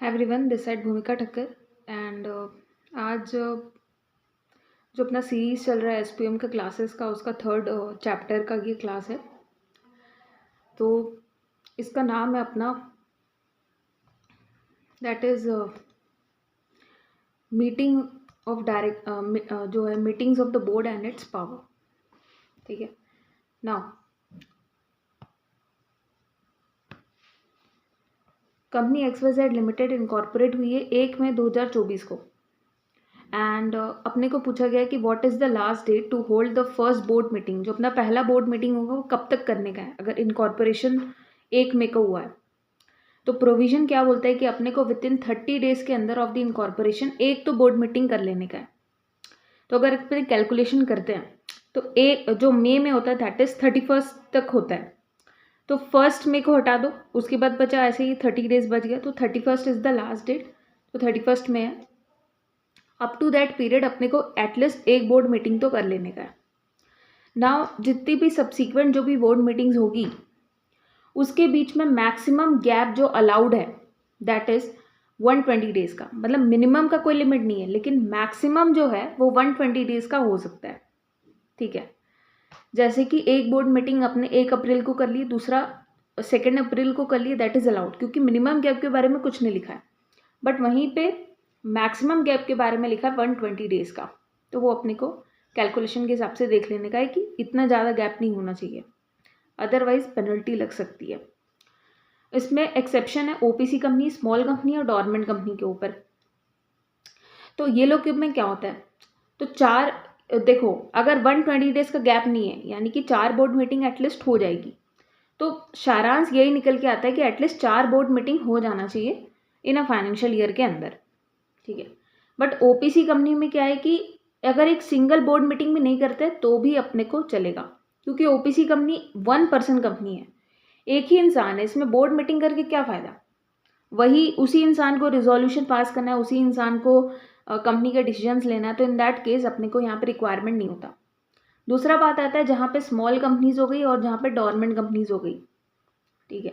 Hi everyone, this side भूमिका Thakkar and आज जो अपना सीरीज़ चल रहा है एसपीएम का क्लासेस का, उसका थर्ड चैप्टर का ये क्लास है। तो इसका नाम है अपना that is meeting of direct जो है meetings of the board and it's power. ठीक है, now company XYZ limited incorporate हुई है 1 मई 2024 को एंड अपने को पूछा गया कि what is the last date to hold the first board meeting. जो अपना पहला बोर्ड मीटिंग होगा वो कब तक करने का है अगर इनकॉर्पोरेशन 1 मई को हुआ है। तो प्रोविजन क्या बोलता है कि अपने को विद इन 30 डेज के अंदर ऑफ द इनकॉर्पोरेशन एक तो बोर्ड मीटिंग कर लेने का है। तो अगर इस पर कैलकुलेशन करते हैं तो एक जो मई में होता है दैट इज़ 31 तक होता है। तो 1 मई को हटा दो, उसके बाद बचा ऐसे ही 30 डेज बच गया, तो 31 इज़ द लास्ट डेट। तो 31 में है। अप टू दैट पीरियड अपने को एटलीस्ट एक बोर्ड मीटिंग तो कर लेने का है। नाउ जितनी भी सब्सीक्वेंट जो भी बोर्ड मीटिंग्स होगी उसके बीच में मैक्सिमम गैप जो अलाउड है दैट इज़ 120 डेज़ का। मतलब मिनिमम का कोई लिमिट नहीं है, लेकिन मैक्सिमम जो है वो 120 डेज़ का हो सकता है। ठीक है, जैसे कि एक बोर्ड मीटिंग अपने 1 अप्रैल को कर ली, दूसरा 2 अप्रैल को कर लिए, दैट इज़ अलाउड, क्योंकि मिनिमम गैप के बारे में कुछ नहीं लिखा है। बट वहीं पे मैक्सिमम गैप के बारे में लिखा है 120 डेज़ का। तो वो अपने को कैलकुलेशन के हिसाब से देख लेने का है कि इतना ज़्यादा गैप नहीं होना चाहिए, अदरवाइज पेनल्टी लग सकती है। इसमें एक्सेप्शन है ओपीसी कंपनी, स्मॉल कंपनी और डोरमेंट कंपनी के ऊपर। तो ये लोग में क्या होता है, तो देखो अगर 120 डेज़ का गैप नहीं है यानी कि 4 बोर्ड मीटिंग एटलीस्ट हो जाएगी। तो सारांश यही निकल के आता है कि एटलीस्ट 4 बोर्ड मीटिंग हो जाना चाहिए इन अ फाइनेंशियल ईयर के अंदर। ठीक है, बट ओपीसी कंपनी में क्या है कि अगर एक सिंगल बोर्ड मीटिंग में नहीं करते तो भी अपने को चलेगा, क्योंकि ओपीसी कंपनी 1 पर्सन कंपनी है, एक ही इंसान है। इसमें बोर्ड मीटिंग करके क्या फ़ायदा? वही उसी इंसान को रिजोल्यूशन पास करना है, उसी इंसान को कंपनी के डिसीजंस लेना है। तो इन दैट केस अपने को यहाँ पे रिक्वायरमेंट नहीं होता। दूसरा बात आता है जहाँ पे स्मॉल कंपनीज हो गई और जहाँ पे डोरमेंट कंपनीज हो गई। ठीक है,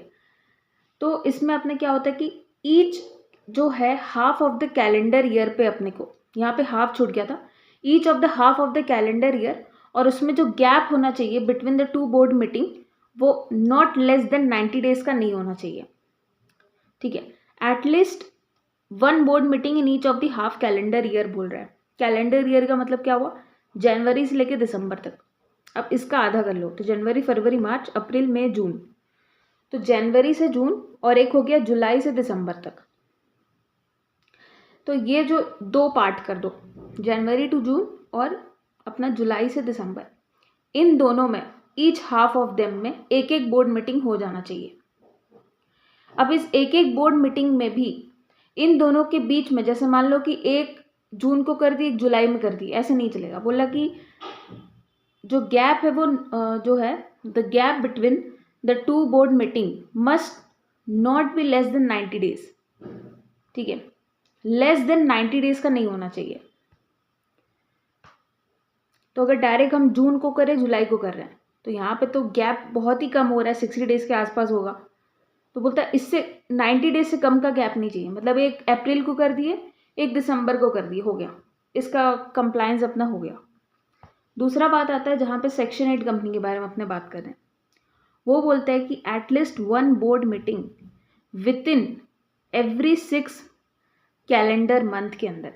तो इसमें अपने क्या होता है कि ईच जो है half of the calendar year पे अपने को यहाँ पे हाफ छूट गया था, each of the half of the calendar year, और उसमें जो गैप होना चाहिए बिटवीन द 2 बोर्ड मीटिंग वो नॉट लेस देन 90 डेज का नहीं होना चाहिए। ठीक है, at least 1 board meeting in each of the half calendar year बोल रहा है। कैलेंडर ईयर का मतलब क्या हुआ, जनवरी से लेकर दिसंबर तक। अब इसका आधा कर लो, तो जनवरी, फरवरी, मार्च, अप्रैल, मई, जून। तो जनवरी से जून और एक हो गया जुलाई से दिसंबर तक। तो ये जो 2 पार्ट कर दो, जनवरी टू जून और अपना जुलाई से दिसंबर, इन दोनों में ईच हाफ ऑफ देम में एक एक बोर्ड मीटिंग हो जाना चाहिए। अब इस एक एक बोर्ड मीटिंग में भी इन दोनों के बीच में, जैसे मान लो कि 1 जून को कर दी, 1 जुलाई में कर दी, ऐसे नहीं चलेगा। बोला कि जो गैप है वो जो है the gap between the 2 board meeting must not be less than 90 days. ठीक है, लेस देन 90 डेज का नहीं होना चाहिए। तो अगर डायरेक्ट हम जून को करें, जुलाई को कर रहे हैं, तो यहाँ पे तो गैप बहुत ही कम हो रहा है, 60 डेज के आसपास होगा। तो बोलता है इससे 90 डेज से कम का गैप नहीं चाहिए। मतलब 1 अप्रैल को कर दिए, 1 दिसंबर को कर दिए, हो गया, इसका कंप्लायंस अपना हो गया। दूसरा बात आता है जहाँ पे सेक्शन 8 कंपनी के बारे में अपने बात कर रहे हैं। वो बोलता है कि at least 1 board meeting with in every 6 calendar month के अंदर।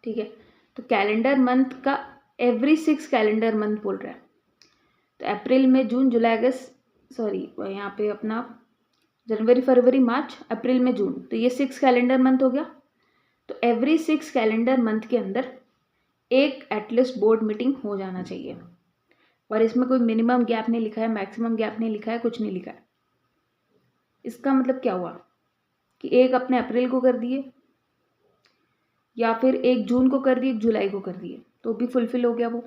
ठीक है, तो कैलेंडर मंथ का एवरी 6 कैलेंडर मंथ बोल रहा है। तो अप्रैल, मई, जून, जुलाई, अगस्त, सॉरी यहाँ पे अपना जनवरी, फरवरी, मार्च, अप्रैल, मई, जून, तो ये 6 कैलेंडर मंथ हो गया। तो एवरी 6 कैलेंडर मंथ के अंदर एक एटलीस्ट बोर्ड मीटिंग हो जाना चाहिए। और इसमें कोई मिनिमम गैप नहीं लिखा है, मैक्सिमम गैप नहीं लिखा है, कुछ नहीं लिखा है। इसका मतलब क्या हुआ कि 1 अपने अप्रैल को कर दिए, या फिर 1 जून को कर दिए, 1 जुलाई को कर दिए, तो भी फुलफिल हो गया वो।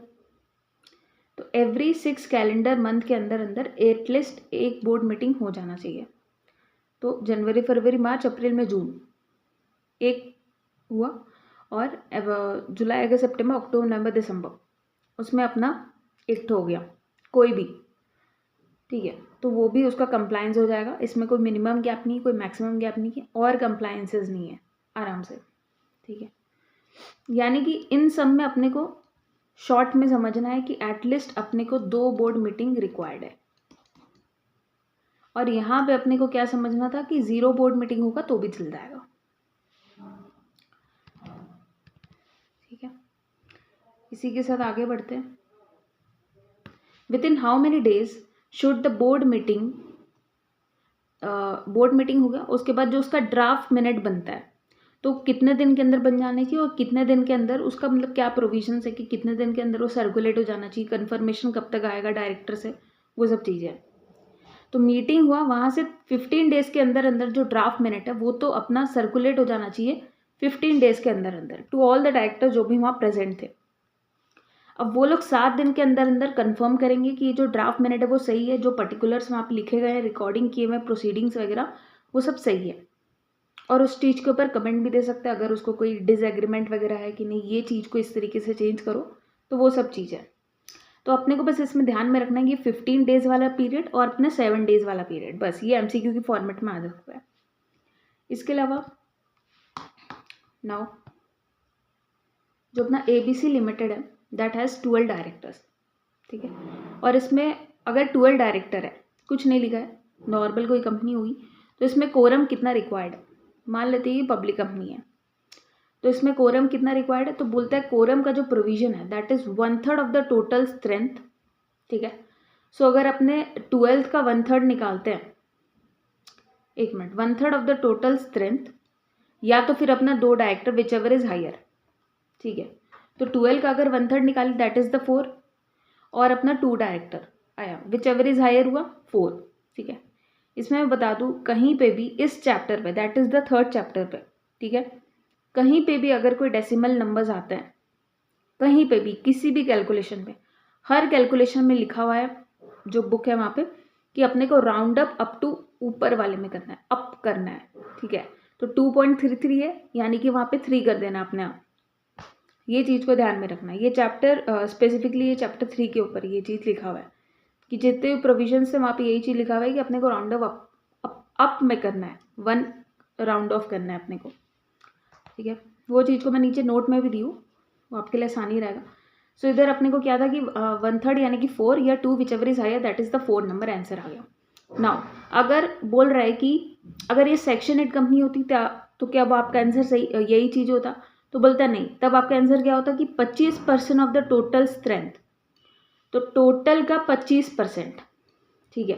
तो एवरी 6 कैलेंडर मंथ के अंदर अंदर एटलीस्ट एक बोर्ड मीटिंग हो जाना चाहिए। तो जनवरी, फरवरी, मार्च, अप्रैल, मई, जून एक हुआ, और जुलाई, अगस्त, सितंबर, अक्टूबर, नवंबर, दिसंबर, उसमें अपना एक हो गया कोई भी। ठीक है, तो वो भी उसका कंप्लायंस हो जाएगा। इसमें कोई मिनिमम गैप नहीं, कोई मैक्सिमम गैप नहीं है और कंप्लायंसेस नहीं है, आराम से, ठीक है। यानी कि इन सब में अपने को शॉर्ट में समझना है कि एटलीस्ट अपने को 2 बोर्ड मीटिंग रिक्वायर्ड है। और यहाँ पे अपने को क्या समझना था कि 0 बोर्ड मीटिंग होगा तो भी चल जाएगा, ठीक है। इसी के साथ आगे बढ़ते हैं। With in how many days should the board meeting हो गया, उसके बाद जो उसका ड्राफ्ट मिनट बनता है तो कितने दिन के अंदर बन जाने की और कितने दिन के अंदर उसका मतलब क्या प्रोविजन है कि कितने दिन के अंदर वो सर्कुलेट हो जाना चाहिए, कन्फर्मेशन कब तक आएगा डायरेक्टर से, वो सब चीज़ें। तो मीटिंग हुआ, वहाँ से 15 डेज़ के अंदर अंदर जो ड्राफ्ट मिनट है वो तो अपना सर्कुलेट हो जाना चाहिए 15 डेज़ के अंदर अंदर टू ऑल द डायरेक्टर जो भी वहाँ प्रेजेंट थे। अब वो लोग 7 दिन के अंदर अंदर कंफर्म करेंगे कि ये जो ड्राफ्ट मिनट है वो सही है, जो पर्टिकुलर्स वहाँ पे लिखे गए हैं, रिकॉर्डिंग किए हुए प्रोसीडिंग्स वगैरह वो सब सही है। और उस चीज़ के ऊपर कमेंट भी दे सकते हैं अगर उसको कोई डिसएग्रीमेंट वगैरह है कि नहीं ये चीज़ को इस तरीके से चेंज करो, तो वो सब चीज़ है। तो अपने को बस इसमें ध्यान में रखना है ये 15 डेज़ वाला पीरियड और अपने 7 डेज़ वाला पीरियड, बस ये MCQ की फॉर्मेट में आ सकता है। इसके अलावा नाउ जो अपना ABC लिमिटेड है दैट हैज़ 12 डायरेक्टर्स, ठीक है। और इसमें अगर 12 डायरेक्टर है, कुछ नहीं लिखा है, नॉर्मल कोई कंपनी होगी, तो इसमें कोरम कितना रिक्वायर्ड है, मान लेते हैं ये पब्लिक कंपनी है, तो इसमें कोरम कितना रिक्वायर्ड है, तो बोलता है कोरम का जो प्रोविजन है that is 1/3 of the total strength, ठीक है। सो अगर अपने 12th का 1/3 निकालते हैं, 1 मिनट, 1/3 ऑफ द टोटल स्ट्रेंथ या तो फिर अपना 2 director whichever is higher, ठीक है। तो 12 का अगर 1/3 निकाली दैट इज़ द 4 और अपना 2 डायरेक्टर आया विच एवर इज हायर हुआ 4, ठीक है। इसमें मैं बता दूँ कहीं पे भी इस चैप्टर पे that is the 3rd chapter पे, ठीक है, कहीं पे भी अगर कोई डेसिमल नंबर्स आते हैं, कहीं पे भी किसी भी कैलकुलेशन में, हर कैलकुलेशन में लिखा हुआ है जो बुक है वहाँ पे कि अपने को राउंड अप टू ऊपर वाले में करना है, अप करना है, ठीक है। तो 2.33 है यानी कि वहाँ पे 3 कर देना अपने आप, ये चीज़ को ध्यान में रखना है। ये चैप्टर स्पेसिफिकली ये चैप्टर 3 के ऊपर ये चीज़ लिखा हुआ है कि जितने भी प्रोविजन से वहाँ पे यही चीज़ लिखा हुआ है कि अपने को राउंड अप में करना है, 1 राउंड ऑफ करना है अपने को, ठीक है। वो चीज़ को मैं नीचे नोट में भी दी हूँ, वो आपके लिए आसानी रहेगा। सो इधर अपने को क्या था कि 1/3 यानी कि 4 या 2 whichever is higher that is the 4 number answer आ गया। नाउ अगर बोल रहा है कि अगर ये सेक्शन 8 कंपनी होती तो क्या वो आपका आंसर सही यही चीज़ होता, तो बोलता नहीं, तब आपका आंसर क्या होता कि 25% ऑफ द टोटल स्ट्रेंथ, तो टोटल का 25%, ठीक है।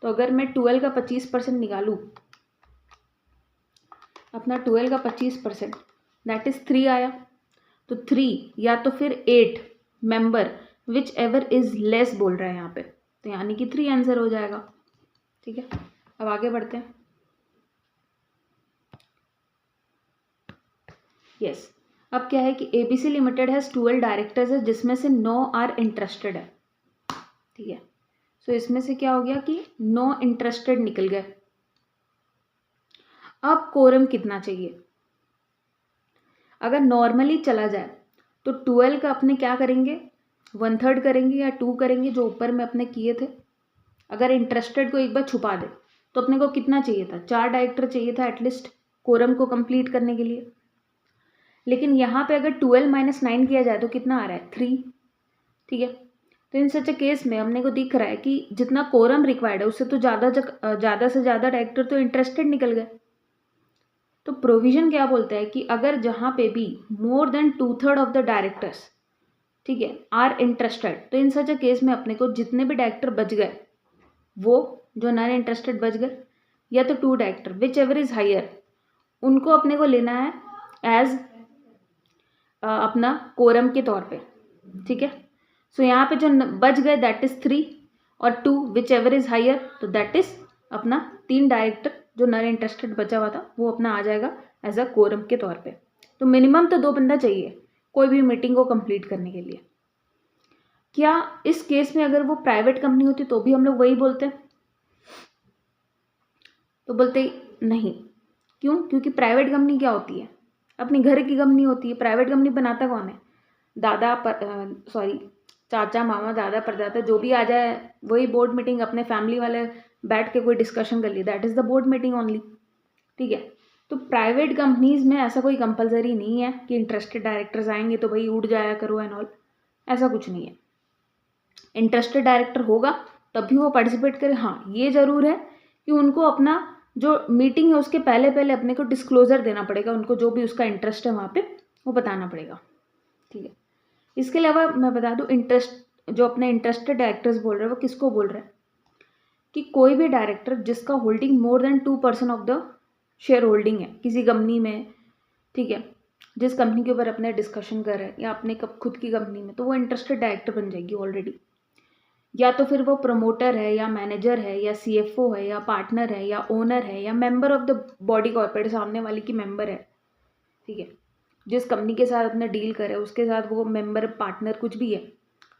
तो अगर मैं 12 का 25% निकालूँ, अपना 12 का 25% दैट इज़ 3 आया, तो 3 या तो फिर 8 member which ever is less बोल रहा है यहाँ पे, तो यानी कि 3 आंसर हो जाएगा, ठीक है। अब आगे बढ़ते हैं। यस अब क्या है कि ABC लिमिटेड हैज़ 12 डायरेक्टर्स है जिसमें से 9 आर इंटरेस्टेड है, ठीक है। सो इसमें से क्या हो गया कि 9 इंटरेस्टेड निकल गए। अब कोरम कितना चाहिए, अगर नॉर्मली चला जाए तो 12 का अपने क्या करेंगे, 1/3 करेंगे या 2 करेंगे जो ऊपर में अपने किए थे। अगर इंटरेस्टेड को एक बार छुपा दे तो अपने को कितना चाहिए था, 4 डायरेक्टर चाहिए था एटलीस्ट कोरम को कंप्लीट करने के लिए। लेकिन यहाँ पे अगर 12 - 9 किया जाए तो कितना आ रहा है 3, ठीक है। तो इन सच ए केस में हमने को दिख रहा है कि जितना कोरम रिक्वायर्ड है उससे तो ज़्यादा से ज़्यादा डायरेक्टर तो इंटरेस्टेड निकल गए। तो प्रोविजन क्या बोलता है कि अगर जहाँ पे भी more than 2/3 of the directors, ठीक है, आर इंटरेस्टेड, तो इन सच ए केस में अपने को जितने भी डायरेक्टर बच गए वो जो नॉन इंटरेस्टेड बच गए या तो 2 director whichever is higher, उनको अपने को लेना है एज अपना कोरम के तौर पे, ठीक है। सो यहाँ पे जो बच गए दैट इज़ 3 और 2 विच एवर इज हायर, तो दैट इज़ अपना 3 डायरेक्टर जो नॉन इंटरेस्टेड बचा हुआ था वो अपना आ जाएगा एज अ कोरम के तौर पे। तो मिनिमम तो 2 बंदा चाहिए कोई भी मीटिंग को कंप्लीट करने के लिए। क्या इस केस में अगर वो प्राइवेट कंपनी होती तो भी हम लोग वही बोलते हैं, तो बोलते नहीं। क्यों, क्योंकि प्राइवेट कंपनी क्या होती है, अपनी घर की कंपनी होती है। प्राइवेट कंपनी बनाता कौन है, चाचा मामा दादा परदादा जो भी आ जाए वही बोर्ड मीटिंग, अपने फैमिली वाले बैठ के कोई डिस्कशन कर लिए, that is the board meeting only. ठीक है, तो प्राइवेट कंपनीज में ऐसा कोई कंपलसरी नहीं है कि इंटरेस्टेड डायरेक्टर्स आएंगे तो भाई उठ जाया करो एंड ऑल, ऐसा कुछ नहीं है। इंटरेस्टेड डायरेक्टर होगा तभी वो पार्टिसिपेट करे। हाँ, ये ज़रूर है कि उनको अपना जो मीटिंग है उसके पहले पहले अपने को डिस्क्लोजर देना पड़ेगा, उनको जो भी उसका इंटरेस्ट है वहाँ पे वो बताना पड़ेगा। ठीक है, इसके अलावा मैं बता दूँ, इंटरेस्ट जो अपने इंटरेस्टेड डायरेक्टर्स बोल रहे हैं वो किसको बोल रहे हैं कि कोई भी डायरेक्टर जिसका holding more than 2% of the share holding है किसी कंपनी में, ठीक है, जिस कंपनी के ऊपर अपने डिस्कशन कर रहे हैं या अपने खुद की कंपनी में, तो वो इंटरेस्टेड डायरेक्टर बन जाएगी ऑलरेडी। या तो फिर वो प्रमोटर है या मैनेजर है या CFO है या पार्टनर है या ओनर है या member of the body corporate, सामने वाले की मेंबर है। ठीक है, जिस कंपनी के साथ अपने डील करे उसके साथ वो मेंबर पार्टनर कुछ भी है,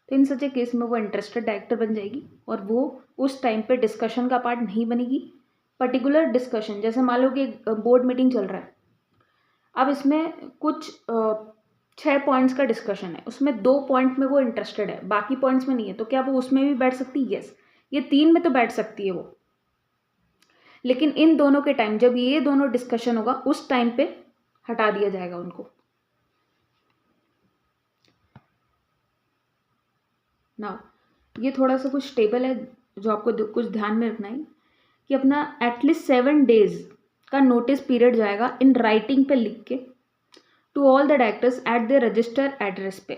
तो इन सच ए केस में वो इंटरेस्टेड डायरेक्टर बन जाएगी और वो उस टाइम पे डिस्कशन का पार्ट नहीं बनेगी। पर्टिकुलर डिस्कशन, जैसे मान लो कि बोर्ड मीटिंग चल रहा है, अब इसमें कुछ 6 पॉइंट्स का डिस्कशन है, उसमें 2 पॉइंट में वो इंटरेस्टेड है, बाकी पॉइंट्स में नहीं है, तो क्या वो उसमें भी बैठ सकती है? यस, ये 3 में तो बैठ सकती है वो, लेकिन इन दोनों के टाइम जब ये दोनों डिस्कशन होगा उस टाइम पे हटा दिया जाएगा उनको। ना ये थोड़ा सा कुछ टेबल है जो आपको कुछ ध्यान में रखना है कि अपना एटलीस्ट 7 डेज का नोटिस पीरियड जाएगा इन राइटिंग पे लिख के to all the directors at the registered address पे,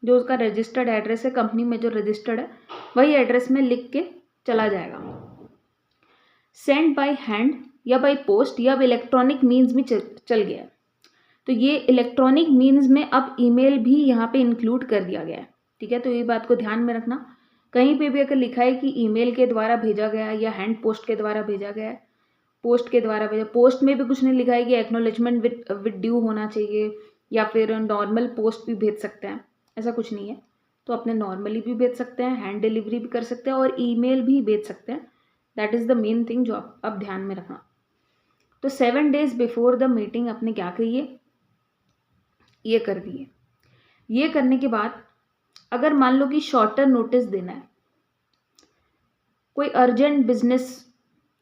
जो उसका रजिस्टर्ड एड्रेस है कंपनी में जो रजिस्टर्ड है वही एड्रेस में लिख के चला जाएगा। सेंड बाय हैंड या बाय पोस्ट या इलेक्ट्रॉनिक मीन्स में चल गया है, तो ये इलेक्ट्रॉनिक मीन्स में अब ईमेल भी यहाँ पे इंक्लूड कर दिया गया है। ठीक है, तो ये बात को ध्यान में रखना, कहीं पे भी अगर लिखा है कि ईमेल के द्वारा भेजा गया या हैंड पोस्ट के द्वारा भेजा गया है, पोस्ट के द्वारा भेजा, पोस्ट में भी कुछ नहीं लिखा है कि एक्नॉलेजमेंट विद ड्यू होना चाहिए या फिर नॉर्मल पोस्ट भी भेज सकते हैं, ऐसा कुछ नहीं है। तो अपने नॉर्मली भी भेज सकते हैं, हैंड डिलीवरी भी कर सकते हैं और ईमेल भी भेज सकते हैं। That is the main thing जो आप अब ध्यान में रखना। तो 7 डेज बिफोर द मीटिंग आपने क्या करिए, ये कर दिए। ये करने के बाद अगर मान लो कि शॉर्टर नोटिस देना है, कोई अर्जेंट बिजनेस,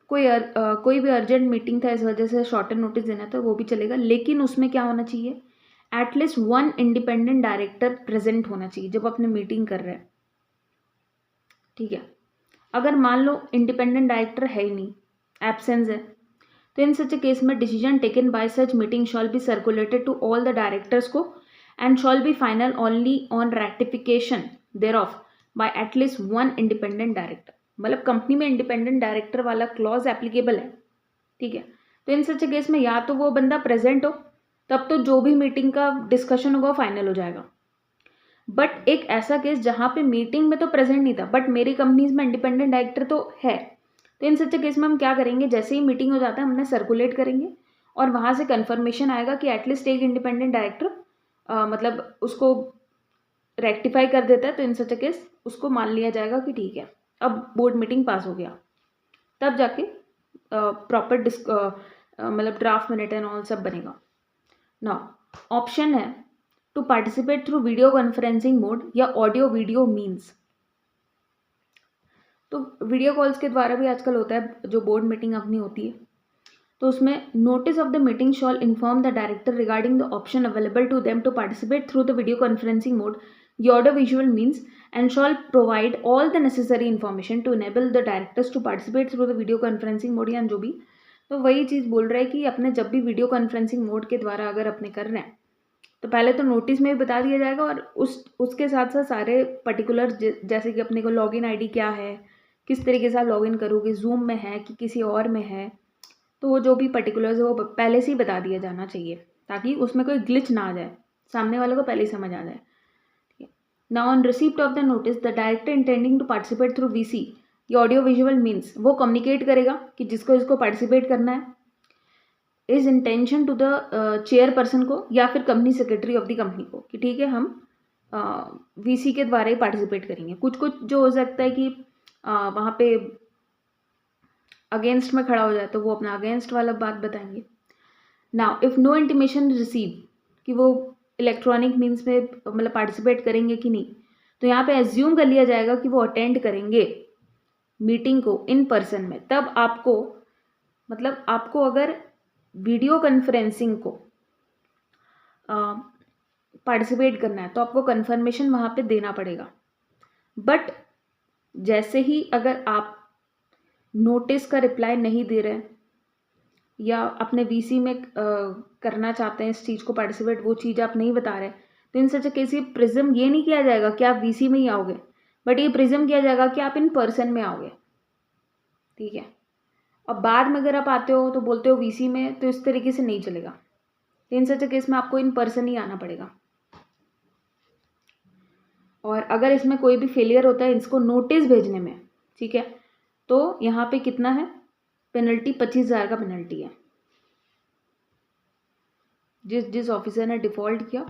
कोई भी अर्जेंट मीटिंग था इस वजह से शॉर्टर नोटिस देना था, वो भी चलेगा, लेकिन उसमें क्या होना चाहिए, एटलीस्ट 1 इंडिपेंडेंट डायरेक्टर प्रेजेंट होना चाहिए जब अपने मीटिंग कर रहे हैं। ठीक है, अगर मान लो इंडिपेंडेंट डायरेक्टर है ही नहीं, एब्सेंस है, तो इन सच ए केस में decision taken by such meeting shall be circulated to all the directors को and shall be final only on ratification thereof by at least 1 independent director. मतलब company में independent director वाला clause applicable है। ठीक है, तो in such a case में या तो वो बंदा प्रेजेंट हो, तब तो जो भी मीटिंग का डिस्कशन होगा फाइनल हो जाएगा। बट एक ऐसा केस जहाँ पे मीटिंग में तो प्रेजेंट नहीं था बट मेरी कंपनीज में इंडिपेंडेंट डायरेक्टर तो है, तो इन सच ए केस में हम क्या करेंगे, जैसे ही मीटिंग हो जाता है हमने सर्कुलेट करेंगे और वहाँ से कन्फर्मेशन आएगा कि एटलीस्ट एक इंडिपेंडेंट डायरेक्टर मतलब उसको रेक्टिफाई कर देता है, तो इन सच ए केस उसको मान लिया जाएगा कि ठीक है अब बोर्ड मीटिंग पास हो गया, तब जाके प्रॉपर मतलब ड्राफ्ट मिनट एंड ऑल सब बनेगा। नाउ ऑप्शन है to participate through video conferencing mode या ऑडियो वीडियो मीन्स। तो वीडियो कॉल्स के द्वारा भी आजकल होता है, जो बोर्ड मीटिंग अपनी होती है, तो उसमें notice of the meeting shall inform the director regarding the option available to them to participate through the video conferencing mode या audio visual means and shall provide all the necessary information to enable the directors to participate through the video conferencing mode या जो भी। तो वही चीज़ बोल रहा है कि अपने जब भी वीडियो कॉन्फ्रेंसिंग मोड के द्वारा अगर अपने कर रहे हैं तो पहले तो नोटिस में भी बता दिया जाएगा और उसके साथ साथ सारे पर्टिकुलर जैसे कि अपने को लॉगिन आईडी क्या है, किस तरीके से आप लॉगिन करोगे, जूम में है कि किसी और में है, तो वो जो भी पर्टिकुलर्स है वो पहले से ही बता दिया जाना चाहिए ताकि उसमें कोई ग्लिच ना आ जाए, सामने वाले को पहले ही समझ आ जाए। Now on receipt of the notice, the director intending to participate through VC या ऑडियो विजुअल मीन्स वो कम्युनिकेट करेगा कि जिसको इसको पार्टिसिपेट करना है, is intention to the chairperson को या फिर company secretary of the company को कि ठीक है हम VC के द्वारा ही पार्टिसिपेट करेंगे। कुछ कुछ जो हो सकता है कि वहाँ पे अगेंस्ट में खड़ा हो जाए तो वो अपना अगेंस्ट वाला बात बताएंगे। Now if no intimation receive कि वो इलेक्ट्रॉनिक मीन्स में मतलब पार्टिसिपेट करेंगे कि नहीं, तो यहाँ पे एज्यूम कर लिया जाएगा कि वो अटेंड करेंगे मीटिंग को इन पर्सन में। तब आपको मतलब आपको अगर वीडियो कॉन्फ्रेंसिंग को पार्टिसिपेट करना है तो आपको कन्फर्मेशन वहाँ पे देना पड़ेगा। बट जैसे ही अगर आप नोटिस का रिप्लाई नहीं दे रहे या अपने वीसी में करना चाहते हैं इस चीज़ को पार्टिसिपेट, वो चीज़ आप नहीं बता रहे, तो इन सच केस ये प्रिज्म ये नहीं किया जाएगा कि आप वीसी में ही आओगे, बट ये प्रिज्म किया जाएगा कि आप इन पर्सन में आओगे। ठीक है। अब बाद में अगर आप आते हो तो बोलते हो वीसी में, तो इस तरीके से नहीं चलेगा। तो इन सच केस में आपको इन पर्सन ही आना पड़ेगा। और अगर इसमें कोई भी फेलियर होता है इसको नोटिस भेजने में, ठीक है, तो यहाँ पे कितना है पेनल्टी, 25,000 का पेनल्टी है। जिस ऑफिसर ने डिफ़ॉल्ट किया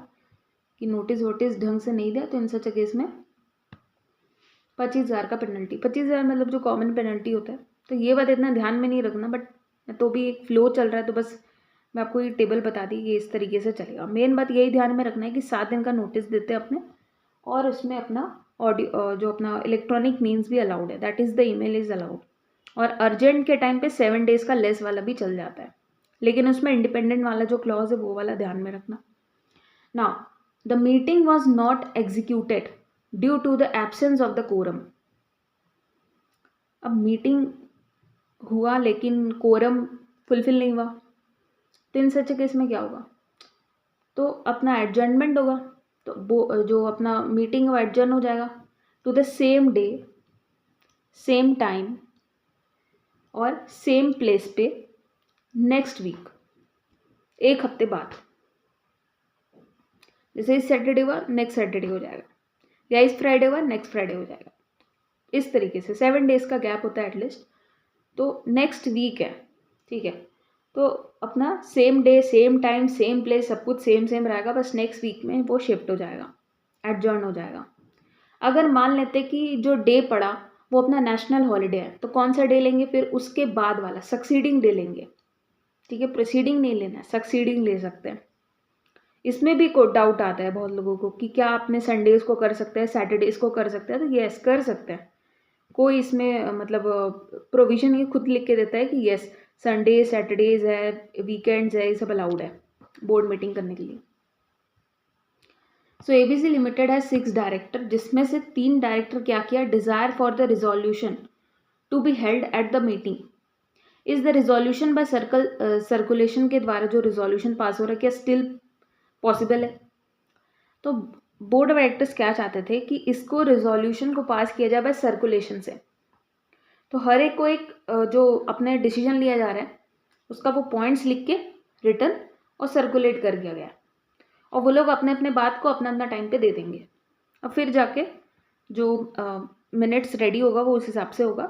कि नोटिस वोटिस ढंग से नहीं दिया, तो इन सच केस में 25,000 का पेनल्टी। 25,000 मतलब जो कॉमन पेनल्टी होता है। तो ये बात इतना ध्यान में नहीं रखना, बट तो भी एक फ्लो चल रहा है तो बस मैं आपको ये टेबल बता दी, ये इस तरीके से चलेगा। मेन बात यही ध्यान में रखना है कि 7 दिन का नोटिस देते हैं अपने, और उसमें अपना ऑडियो जो अपना इलेक्ट्रॉनिक मीन्स भी अलाउड है, that is the email is allowed. और अर्जेंट के टाइम पे 7 डेज़ का लेस वाला भी चल जाता है, लेकिन उसमें इंडिपेंडेंट वाला जो क्लॉज है वो वाला ध्यान में रखना। Now the meeting was not executed due to the absence of the quorum. अब मीटिंग हुआ लेकिन कोरम फुलफिल नहीं हुआ, तो इन सच केस में क्या होगा, तो अपना एडजर्नमेंट होगा। तो वो जो अपना मीटिंग वो एडजर्न हो जाएगा to the same day, same time और सेम प्लेस पे नेक्स्ट वीक, एक हफ्ते बाद। जैसे इस सैटरडे हुआ नेक्स्ट सैटरडे हो जाएगा, या इस फ्राइडे हुआ नेक्स्ट फ्राइडे हो जाएगा। इस तरीके से 7 डेज़ का गैप होता है एटलीस्ट। तो नेक्स्ट वीक है, ठीक है, तो अपना same day same time same place सब कुछ सेम रहेगा, बस नेक्स्ट वीक में वो शिफ्ट हो जाएगा, एडजर्न हो जाएगा। अगर मान लेते कि जो डे पड़ा वो अपना नेशनल हॉलीडे है, तो कौन सा डे लेंगे, फिर उसके बाद वाला सक्सीडिंग डे लेंगे। ठीक है, प्रोसीडिंग नहीं लेना है, सक्सीडिंग ले सकते हैं। इसमें भी कोई डाउट आता है बहुत लोगों को कि क्या आपने संडेज को कर सकते हैं, सैटरडेज को कर सकते हैं, तो यस कर सकते हैं। कोई इसमें मतलब प्रोविजन ये खुद लिख के देता है कि यस संडे सैटरडेज है, वीकेंड्स है, ये सब अलाउड है बोर्ड मीटिंग करने के लिए। सो एबीसी लिमिटेड है 6 डायरेक्टर, जिसमें से 3 डायरेक्टर क्या किया, desire for the resolution to be held at the meeting. Is the resolution by circulation के द्वारा जो रिजोल्यूशन पास हो रहा है क्या स्टिल पॉसिबल है। तो बोर्ड ऑफ डायरेक्टर्स क्या चाहते थे कि इसको रिजोल्यूशन को पास किया जाए बाय सर्कुलेशन से। तो हर एक को एक जो अपने डिसीजन लिया जा रहा है उसका वो पॉइंट्स लिख के रिटर्न और सर्कुलेट कर दिया गया, और वो लोग अपने अपने बात को अपना अपना टाइम पे दे देंगे। अब फिर जाके जो मिनट्स रेडी होगा वो उस हिसाब से होगा,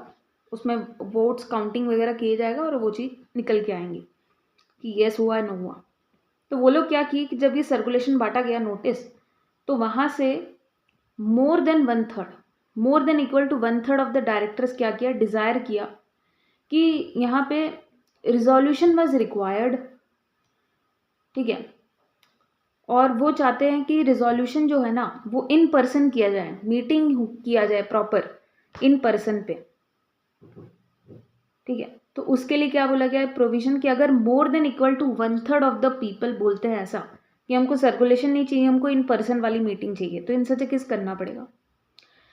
उसमें वोट्स काउंटिंग वगैरह किए जाएगा और वो चीज़ निकल के आएंगी कि येस हुआ नो हुआ। तो वो लोग क्या किए कि जब ये सर्कुलेशन बांटा गया नोटिस, तो वहाँ से more than 1/3, more than equal to 1/3 of the directors क्या किया, डिज़ायर किया कि यहाँ पे रिजोल्यूशन वाज रिक्वायर्ड। ठीक है, और वो चाहते हैं कि रिजोल्यूशन जो है ना वो इन पर्सन किया जाए, मीटिंग किया जाए प्रॉपर इन पर्सन पे। ठीक है, तो उसके लिए क्या बोला गया है प्रोविजन कि अगर more than equal to 1/3 of the people बोलते हैं ऐसा कि हमको सर्कुलेशन नहीं चाहिए, हमको इन पर्सन वाली मीटिंग चाहिए, तो इन सच केस करना पड़ेगा।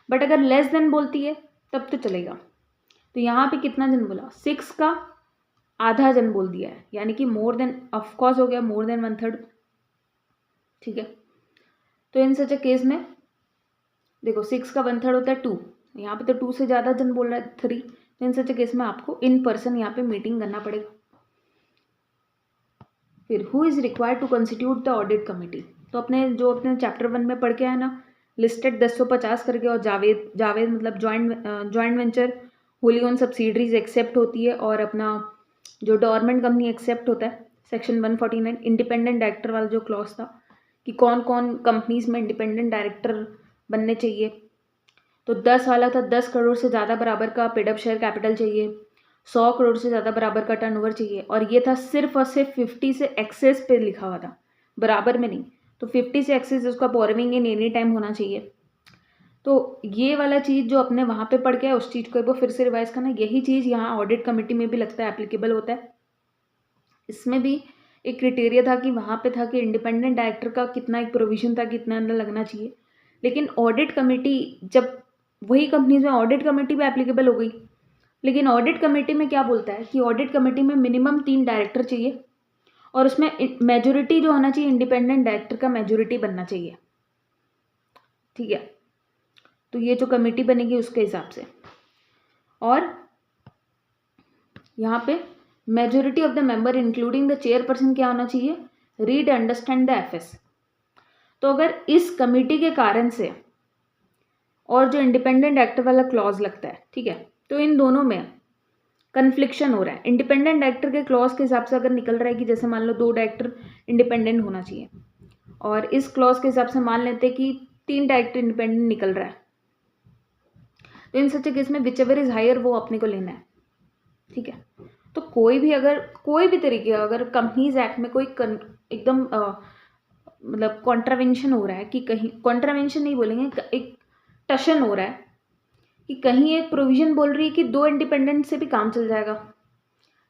बट अगर लेस देन बोलती है तब तो चलेगा। तो यहाँ पे कितना जन बोला, 6 का आधा जन बोल दिया है, यानी कि मोर देन ऑफकोर्स हो गया मोर देन 1/3। ठीक है, तो इन सच केस में देखो 6 का 1/3 होता है 2, यहाँ पे तो 2 से ज़्यादा जन बोल रहा है 3, तो इन सच केस में आपको इन पर्सन यहाँ पे मीटिंग करना पड़ेगा। फिर who is required to constitute the audit committee, तो अपने चैप्टर 1 में पढ़ के आया ना, लिस्टेड 1050 करके, और जावेद मतलब joint venture wholly owned subsidiaries except होती है, और अपना जो डोरमेंट कंपनी एक्सेप्ट होता है सेक्शन 149। इंडिपेंडेंट डायरेक्टर वाला जो क्लॉज था कि कौन कौन कंपनीज में इंडिपेंडेंट डायरेक्टर बनने चाहिए, तो 10 वाला था 10 करोड़ से ज़्यादा बराबर का पेड अप शेयर कैपिटल चाहिए, 100 करोड़ से ज़्यादा बराबर का टर्नओवर चाहिए, और ये था सिर्फ और सिर्फ 50 से एक्सेस पे लिखा हुआ था, बराबर में नहीं। तो 50 से एक्सेस उसका बोरोविंग इन एनी टाइम होना चाहिए। तो ये वाला चीज़ जो अपने वहाँ पे पढ़ के आए उस चीज़ को एक बार फिर से रिवाइज करना, यही चीज़ यहाँ ऑडिट कमेटी में भी लगता है एप्लीकेबल होता है। इसमें भी एक क्राइटेरिया था कि वहाँ पे था कि इंडिपेंडेंट डायरेक्टर का कितना एक प्रोविज़न था कि इतना अंदर लगना चाहिए। लेकिन ऑडिट कमेटी जब वही कंपनीज़ में ऑडिट कमेटी भी एप्लीकेबल हो गई, लेकिन ऑडिट कमेटी में क्या बोलता है कि ऑडिट कमेटी में मिनिमम 3 डायरेक्टर चाहिए और उसमें मेजॉरिटी जो होना चाहिए इंडिपेंडेंट डायरेक्टर का मेजॉरिटी बनना चाहिए। ठीक है, तो ये जो कमेटी बनेगी उसके हिसाब से। और यहाँ पे majority of the member including the chairperson क्या होना चाहिए, रीड अंडरस्टैंड द एफएस। तो अगर इस कमेटी के कारण से और जो इंडिपेंडेंट डायरेक्टर वाला क्लॉज लगता है, ठीक है, तो इन दोनों में कन्फ्लिक्शन हो रहा है। इंडिपेंडेंट डायरेक्टर के क्लॉज के हिसाब से अगर निकल रहा है कि जैसे मान लो 2 डायरेक्टर इंडिपेंडेंट होना चाहिए और इस क्लॉज के हिसाब से मान लेते हैं कि 3 डायरेक्टर इंडिपेंडेंट निकल रहा है, तो इन सच केस में विच एवर इज हायर वो अपने को लेना है। ठीक है, तो कोई भी तरीके का अगर कंपनीज एक्ट में कोई एकदम मतलब कॉन्ट्रावेंशन हो रहा है कि कहीं कॉन्ट्रावेंशन नहीं बोलेंगे, एक टशन हो रहा है कि कहीं एक प्रोविजन बोल रही है कि 2 इंडिपेंडेंट से भी काम चल जाएगा,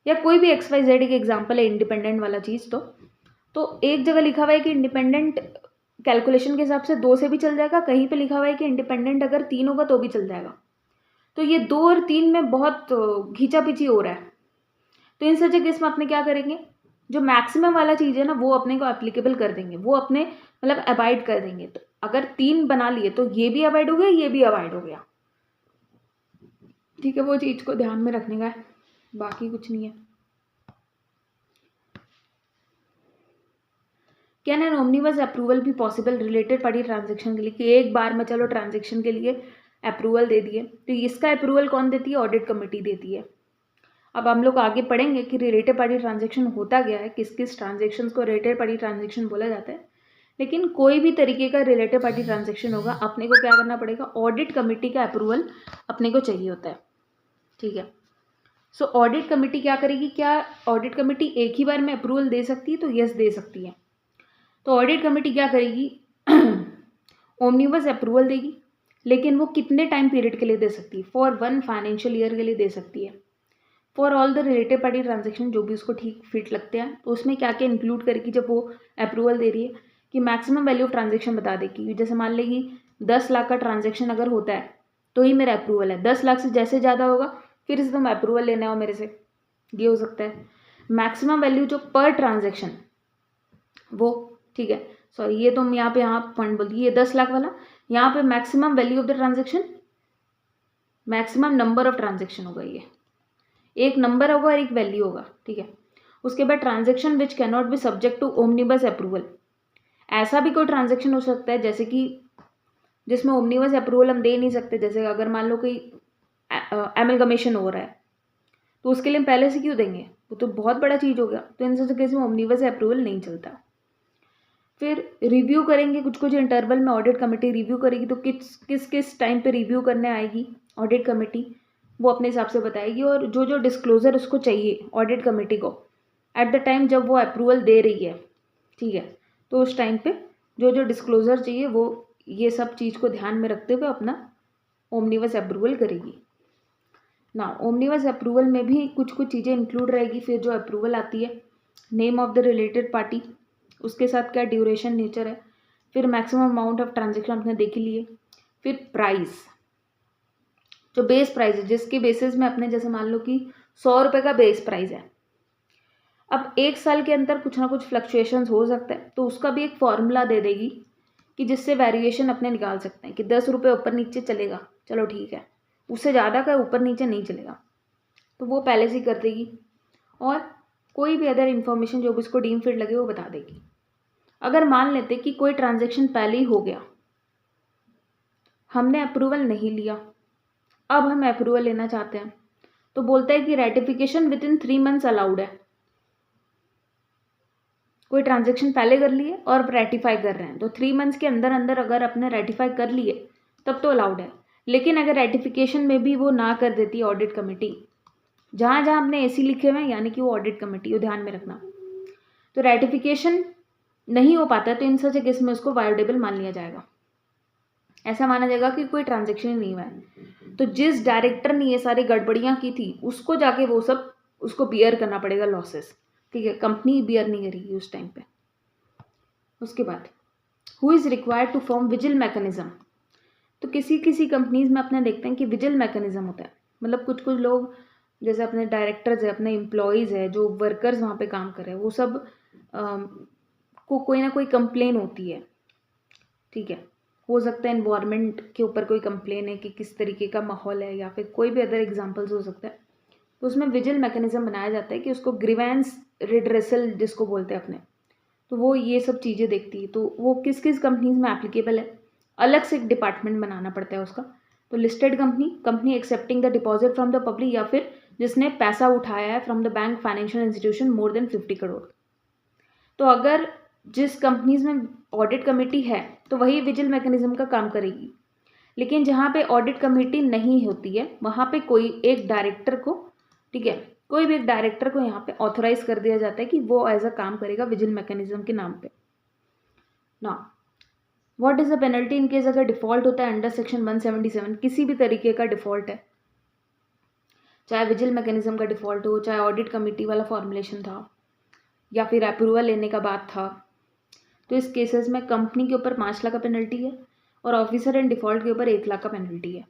या कोई भी XYZ एक एग्जाम्पल है इंडिपेंडेंट वाला चीज़, तो एक जगह लिखा हुआ है कि इंडिपेंडेंट कैलकुलेशन के हिसाब से 2 से भी चल जाएगा, कहीं पे लिखा हुआ है कि इंडिपेंडेंट अगर 3 होगा तो भी चल जाएगा। तो ये 2 और 3 में बहुत खींचा पीछी हो रहा है। तो इन सच केस में अपने क्या करेंगे, जो मैक्सिमम वाला चीज़ है ना वो अपने को एप्लीकेबल कर देंगे, वो अपने मतलब अवॉइड कर देंगे। तो अगर 3 बना लिए तो ये भी अवॉइड हो गया, ये भी अवॉइड हो गया। ठीक है, वो चीज़ को ध्यान में रखने का है, बाकी कुछ नहीं है। कैन एन ओमनिबस अप्रूवल भी पॉसिबल रिलेटेड पार्टी ट्रांजेक्शन के लिए, कि एक बार में चलो ट्रांजेक्शन के लिए अप्रूवल दे दिए, तो इसका अप्रूवल कौन देती है, ऑडिट कमेटी देती है। अब हम लोग आगे पढ़ेंगे कि रिलेटेड पार्टी ट्रांजेक्शन होता गया है, किस किस ट्रांजेक्शन को रिलेटेड पार्टी ट्रांजेक्शन बोला जाता है। लेकिन कोई भी तरीके का रिलेटेड पार्टी ट्रांजेक्शन होगा अपने को क्या करना पड़ेगा, ऑडिट कमेटी का अप्रूवल अपने को चाहिए होता है। ठीक है, सो ऑडिट कमेटी क्या करेगी, क्या ऑडिट कमेटी एक ही बार में अप्रूवल दे सकती है, तो यस दे सकती है। तो ऑडिट कमेटी क्या करेगी, ओमनिबस अप्रूवल देगी, लेकिन वो कितने टाइम पीरियड के लिए दे सकती है, फॉर 1 फाइनेंशियल ईयर के लिए दे सकती है, for all the related party transaction जो भी उसको ठीक फिट लगते हैं। तो उसमें क्या क्या इंक्लूड करेगी जब वो अप्रूवल दे रही है, कि मैक्सिमम वैल्यू ऑफ ट्रांजेक्शन बता देगी। जैसे मान लेगी 10 लाख का ट्रांजेक्शन अगर होता है तो ही मेरा अप्रूवल है, 10 लाख से जैसे ज़्यादा होगा फिर से तुम अप्रूवल लेना हो मेरे से, ये हो सकता है। मैक्सिमम वैल्यू जो पर ट्रांजेक्शन वो, ठीक है, सॉरी ये तो यहाँ पे पॉइंट बोल दी, ये 10 लाख वाला, यहाँ पे maximum value of the transaction, maximum number of transaction होगा, ये एक नंबर होगा और एक वैल्यू होगा। ठीक है, उसके बाद transaction which can not be subject to omnibus approval. ऐसा भी कोई ट्रांजेक्शन हो सकता है जैसे कि जिसमें ओमनिबस अप्रूवल हम दे नहीं सकते, जैसे अगर मान लो कोई एमलगमेशन हो रहा है तो उसके लिए हम पहले से क्यों देंगे, वो तो बहुत बड़ा चीज़ हो गया। तो इन सब केस में ओमनिबस अप्रूवल नहीं चलता। फिर रिव्यू करेंगे, कुछ कुछ इंटरवल में ऑडिट कमेटी रिव्यू करेगी, तो किस किस टाइम पे रिव्यू करने आएगी ऑडिट कमेटी, वो अपने हिसाब से बताएगी। और जो जो डिस्क्लोजर उसको चाहिए ऑडिट कमेटी को एट द टाइम जब वो अप्रूवल दे रही है, ठीक है, तो उस टाइम पे जो जो डिस्क्लोजर चाहिए वो ये सब चीज़ को ध्यान में रखते हुए अपना ओमनिबस अप्रूवल करेगी ना। ओमनिबस अप्रूवल में भी कुछ कुछ चीज़ें इंक्लूड रहेगी। फिर जो अप्रूवल आती है, name of the related party, उसके साथ क्या ड्यूरेशन नेचर है, फिर मैक्सिमम अमाउंट ऑफ ट्रांजेक्शन अपने देख लिए, फिर प्राइस, जो बेस प्राइस है जिसके बेसिस में अपने जैसे मान लो कि 100 रुपये का बेस प्राइस है। अब एक साल के अंदर कुछ ना कुछ फ्लक्चुएशंस हो सकता है, तो उसका भी एक फॉर्मूला दे देगी कि जिससे वेरिएशन अपने निकाल सकते हैं कि 10 रुपये ऊपर नीचे चलेगा, चलो ठीक है, उससे ज़्यादा का ऊपर नीचे नहीं चलेगा, तो वो पहले से ही कर देगी। और कोई भी अदर इन्फॉर्मेशन जो भी उसको डीम फिट लगे वो बता देगी। अगर मान लेते कि कोई ट्रांजेक्शन पहले ही हो गया, हमने अप्रूवल नहीं लिया, अब हम अप्रूवल लेना चाहते हैं, तो बोलता है कि ratification with in 3 months allowed है। कोई ट्रांजेक्शन पहले कर लिए और रेटिफाई कर रहे हैं, तो 3 मंथ्स के अंदर अंदर अगर अपने रेटिफाई कर लिए तब तो अलाउड है। लेकिन अगर रेटिफिकेशन में भी वो ना कर देती है ऑडिट कमेटी, जहाँ जहाँ अपने AC लिखे हुए हैं यानी कि वो ऑडिट कमेटी, वो ध्यान में रखना, तो रेटिफिकेशन नहीं हो पाता है, तो इन सच केस में उसको वायोडेबल मान लिया जाएगा। ऐसा माना जाएगा कि कोई ट्रांजेक्शन ही नहीं हुआ है। तो जिस डायरेक्टर ने ये सारी गड़बड़ियाँ की थी उसको जाके वो सब उसको बियर करना पड़ेगा लॉसेस, ठीक है, कंपनी बियर नहीं करेगी उस टाइम पे। उसके बाद who is required to form vigil mechanism. तो किसी किसी कंपनीज में अपने देखते हैं कि विजिल मैकेनिज्म होता है, मतलब कुछ कुछ लोग जैसे अपने डायरेक्टर्स है, अपने एम्प्लॉयज़ है, जो वर्कर्स वहाँ पे काम कर रहे हैं, वो सब को कोई ना कोई कंप्लेन होती है, ठीक है। हो सकता है इन्वायरमेंट के ऊपर कोई कंप्लेन है कि किस तरीके का माहौल है, या फिर कोई भी अदर एग्जांपल्स हो सकता है। तो उसमें विजिल मैकेनिज्म बनाया जाता है कि उसको ग्रीवेंस रिड्रेसल जिसको बोलते हैं अपने, तो वो ये सब चीज़ें देखती है। तो वो किस किस कंपनीज में एप्लीकेबल है, अलग से एक डिपार्टमेंट बनाना पड़ता है उसका। तो listed company, company accepting the deposit from the public, या फिर जिसने पैसा उठाया है from the bank, financial institution more than 50 crore. तो अगर जिस कंपनीज में ऑडिट कमेटी है तो वही विजिल मैकेनिज्म का काम करेगी। लेकिन जहाँ पे ऑडिट कमेटी नहीं होती है वहाँ पे कोई एक डायरेक्टर को, ठीक है, कोई भी एक डायरेक्टर को यहाँ पे ऑथोराइज कर दिया जाता है कि वो एज अ काम करेगा विजिल मैकेनिज्म के नाम पे ना। What is the penalty in case अगर डिफॉल्ट होता है अंडर सेक्शन 177, किसी भी तरीके का डिफॉल्ट है, चाहे विजिल मैकेनिज्म का डिफॉल्ट हो, चाहे ऑडिट कमेटी वाला फॉर्मुलेशन था, या फिर अप्रूवल लेने का बात था, तो इस केसेस में कंपनी के ऊपर 5 लाख का पेनल्टी है और ऑफिसर एंड डिफॉल्ट के ऊपर 1 लाख का पेनल्टी है।